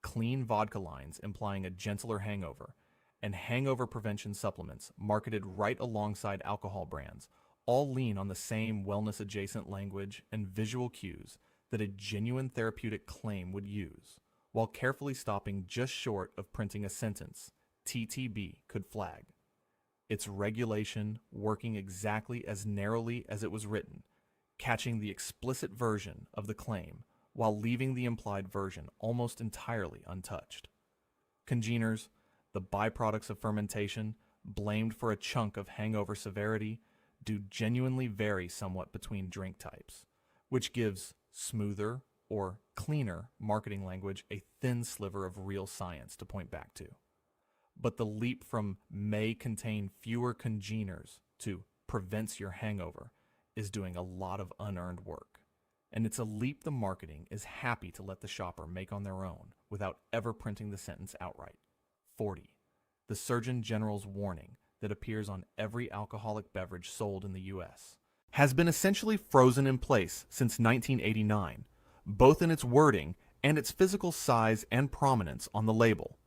clean vodka lines implying a gentler hangover, and hangover prevention supplements marketed right alongside alcohol brands all lean on the same wellness-adjacent language and visual cues that a genuine therapeutic claim would use, while carefully stopping just short of printing a sentence TTB could flag. It's regulation working exactly as narrowly as it was written, catching the explicit version of the claim while leaving the implied version almost entirely untouched. Congeners, the byproducts of fermentation, blamed for a chunk of hangover severity, do genuinely vary somewhat between drink types, which gives smoother or cleaner marketing language a thin sliver of real science to point back to. But the leap from may contain fewer congeners to prevents your hangover is doing a lot of unearned work. And it's a leap the marketing is happy to let the shopper make on their own without ever printing the sentence outright. 40. The Surgeon General's warning that appears on every alcoholic beverage sold in the U.S. has been essentially frozen in place since 1989, both in its wording and its physical size and prominence on the label.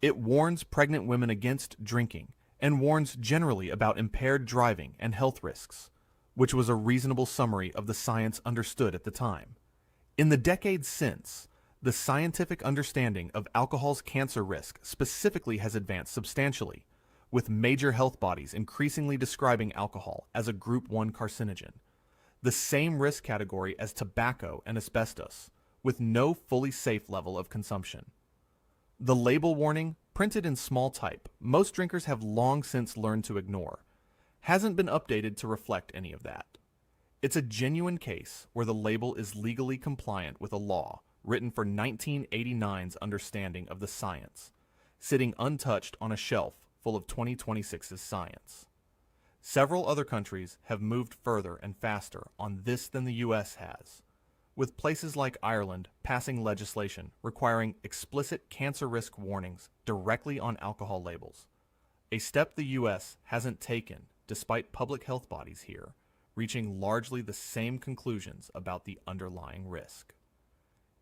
It warns pregnant women against drinking and warns generally about impaired driving and health risks, which was a reasonable summary of the science understood at the time. In the decades since, the scientific understanding of alcohol's cancer risk specifically has advanced substantially, with major health bodies increasingly describing alcohol as a Group 1 carcinogen, the same risk category as tobacco and asbestos, with no fully safe level of consumption. The label warning, printed in small type, most drinkers have long since learned to ignore, hasn't been updated to reflect any of that. It's a genuine case where the label is legally compliant with a law written for 1989's understanding of the science, sitting untouched on a shelf full of 2026's science. Several other countries have moved further and faster on this than the US has, with places like Ireland passing legislation requiring explicit cancer risk warnings directly on alcohol labels, a step the US hasn't taken despite public health bodies here reaching largely the same conclusions about the underlying risk.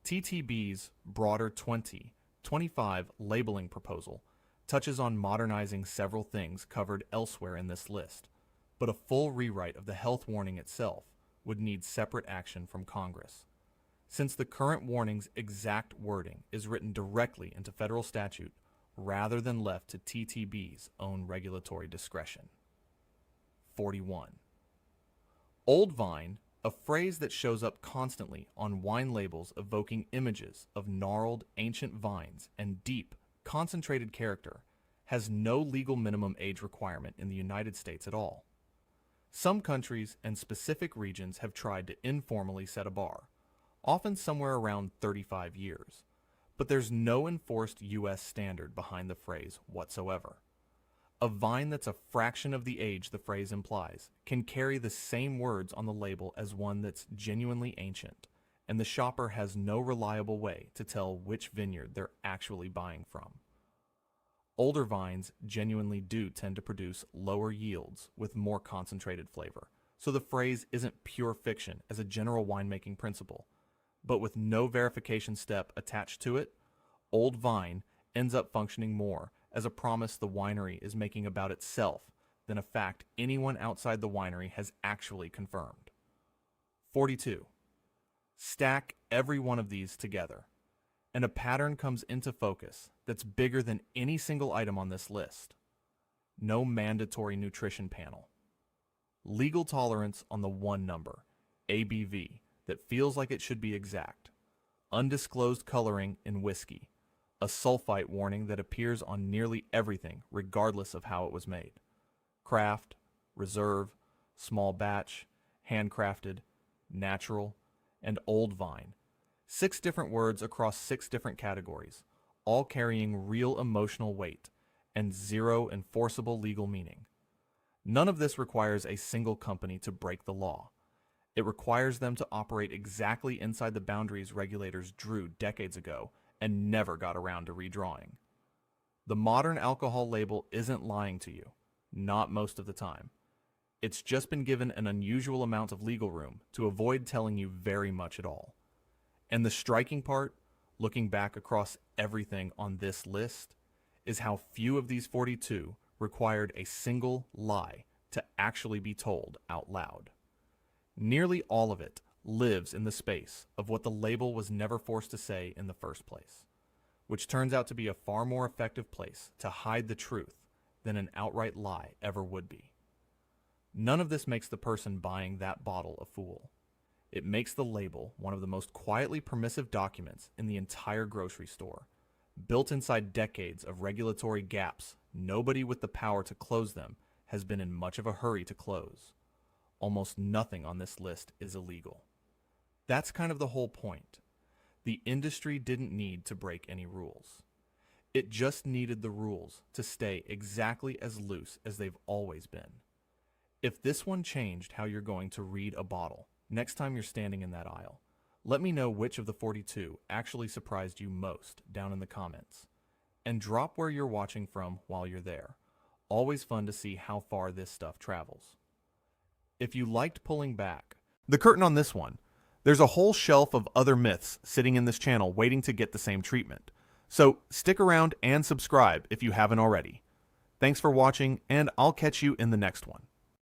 TTB's broader 2025 labeling proposal touches on modernizing several things covered elsewhere in this list, but a full rewrite of the health warning itself would need separate action from Congress. Since the current warning's exact wording is written directly into federal statute rather than left to TTB's own regulatory discretion. 41. Old vine, a phrase that shows up constantly on wine labels evoking images of gnarled ancient vines and deep, concentrated character, has no legal minimum age requirement in the United States at all. Some countries and specific regions have tried to informally set a bar, often somewhere around 35 years, but there's no enforced U.S. standard behind the phrase whatsoever. A vine that's a fraction of the age the phrase implies can carry the same words on the label as one that's genuinely ancient, and the shopper has no reliable way to tell which vineyard they're actually buying from. Older vines genuinely do tend to produce lower yields with more concentrated flavor, so the phrase isn't pure fiction as a general winemaking principle, but with no verification step attached to it, old vine ends up functioning more as a promise the winery is making about itself than a fact anyone outside the winery has actually confirmed. 42. Stack every one of these together, and a pattern comes into focus that's bigger than any single item on this list. No mandatory nutrition panel. Legal tolerance on the one number, ABV, that feels like it should be exact. Undisclosed coloring in whiskey. A sulfite warning that appears on nearly everything regardless of how it was made. Craft, reserve, small batch, handcrafted, natural, and old vine. 6 different words across 6 different categories, all carrying real emotional weight and zero enforceable legal meaning. None of this requires a single company to break the law. It requires them to operate exactly inside the boundaries regulators drew decades ago and never got around to redrawing. The modern alcohol label isn't lying to you, not most of the time. It's just been given an unusual amount of legal room to avoid telling you very much at all. And the striking part, looking back across everything on this list, is how few of these 42 required a single lie to actually be told out loud. Nearly all of it lives in the space of what the label was never forced to say in the first place, which turns out to be a far more effective place to hide the truth than an outright lie ever would be. None of this makes the person buying that bottle a fool. It makes the label one of the most quietly permissive documents in the entire grocery store, built inside decades of regulatory gaps nobody with the power to close them has been in much of a hurry to close. Almost nothing on this list is illegal. That's kind of the whole point. The industry didn't need to break any rules. It just needed the rules to stay exactly as loose as they've always been. If this one changed how you're going to read a bottle next time you're standing in that aisle, let me know which of the 42 actually surprised you most down in the comments. And drop where you're watching from while you're there. Always fun to see how far this stuff travels. If you liked pulling back the curtain on this one, there's a whole shelf of other myths sitting in this channel waiting to get the same treatment. So stick around and subscribe if you haven't already. Thanks for watching, and I'll catch you in the next one.